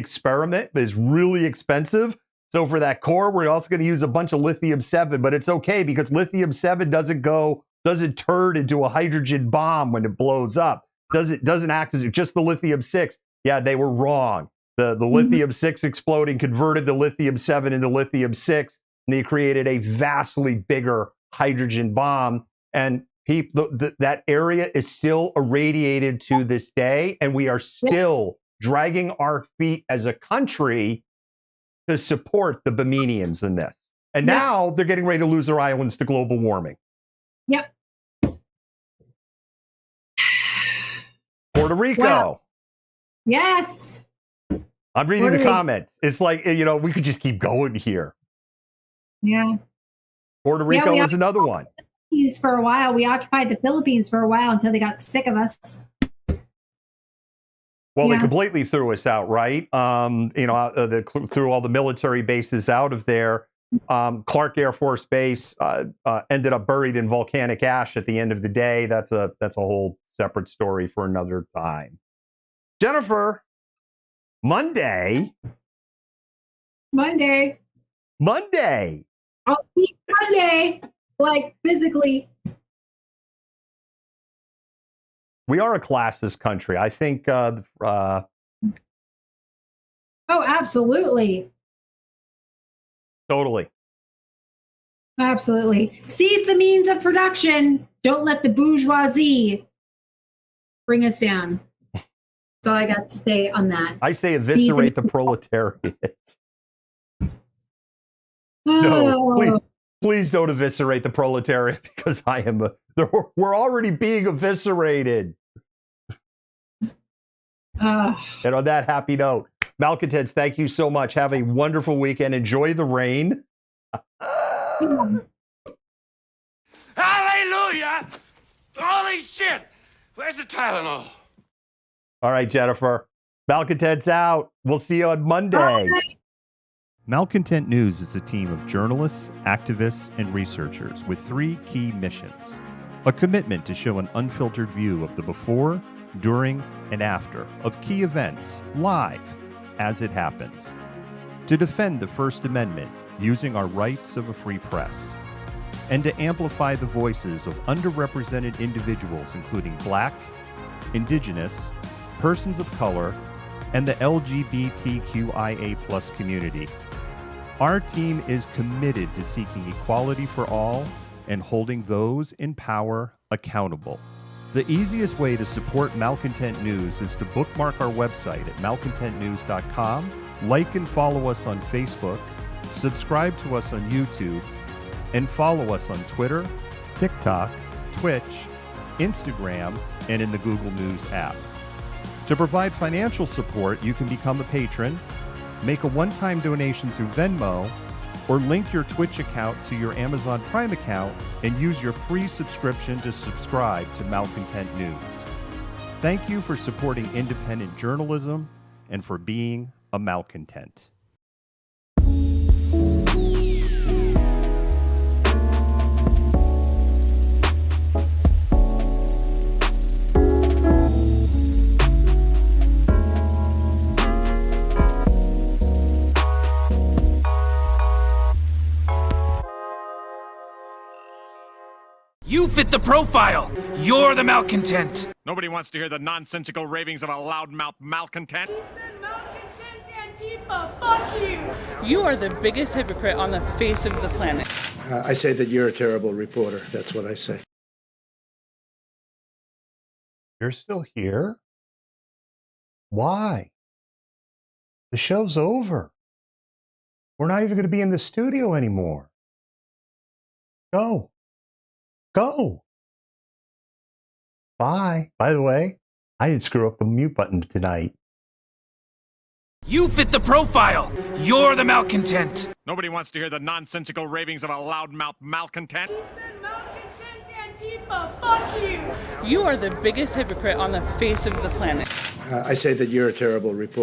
really expensive. So for that core, we're also going to use a bunch of lithium-7, but it's okay because lithium-7 doesn't turn into a hydrogen bomb when it blows up. Doesn't act as just the lithium-6. Yeah, they were wrong. The lithium-6 exploding converted the lithium-7 into lithium-6, and they created a vastly bigger hydrogen bomb. And that area is still irradiated to this day, and we are still dragging our feet as a country to support the Bamenians in this. And now they're getting ready to lose their islands to global warming. Yep. Puerto Rico. Wow. Yes. I'm reading the comments. It's like, we could just keep going here. Yeah. Puerto Rico is another one. For a while, we occupied the Philippines for a while until they got sick of us. Well, they completely threw us out, right? Threw all the military bases out of there. Clark Air Force Base ended up buried in volcanic ash at the end of the day. That's a whole separate story for another time. Jennifer, Monday. I'll see Monday. Like physically. We are a classist country. I think. Oh, absolutely. Totally. Absolutely. Seize the means of production. Don't let the bourgeoisie bring us down. That's all I got to say on that. I say eviscerate the proletariat. Oh. No, please don't eviscerate the proletariat because we're already being eviscerated. And on that happy note, Malcontents, thank you so much. Have a wonderful weekend. Enjoy the rain. Hallelujah! Holy shit! Where's the Tylenol? All right, Jennifer. Malcontents out. We'll see you on Monday. Malcontent News is a team of journalists, activists, and researchers with 3 key missions. A commitment to show an unfiltered view of the before, during, and after of key events live as it happens. To defend the First Amendment using our rights of a free press. And to amplify the voices of underrepresented individuals including Black, Indigenous, persons of color, and the LGBTQIA+ community. Our team is committed to seeking equality for all and holding those in power accountable. The easiest way to support Malcontent News is to bookmark our website at malcontentnews.com, like and follow us on Facebook, subscribe to us on YouTube, and follow us on Twitter, TikTok, Twitch, Instagram, and in the Google News app. To provide financial support, you can become a patron, make a one-time donation through Venmo, or link your Twitch account to your Amazon Prime account and use your free subscription to subscribe to Malcontent News. Thank you for supporting independent journalism and for being a malcontent. You fit the profile. You're the malcontent. Nobody wants to hear the nonsensical ravings of a loudmouth malcontent. He said malcontents Antifa. Fuck you. You are the biggest hypocrite on the face of the planet. I say that you're a terrible reporter. That's what I say. You're still here? Why? The show's over. We're not even going to be in the studio anymore. Go. Go. Bye. By the way, I didn't screw up the mute button tonight. You fit the profile. You're the malcontent. Nobody wants to hear the nonsensical ravings of a loudmouth malcontent. He said malcontents Antifa. Fuck you. You are the biggest hypocrite on the face of the planet. I say that you're a terrible reporter.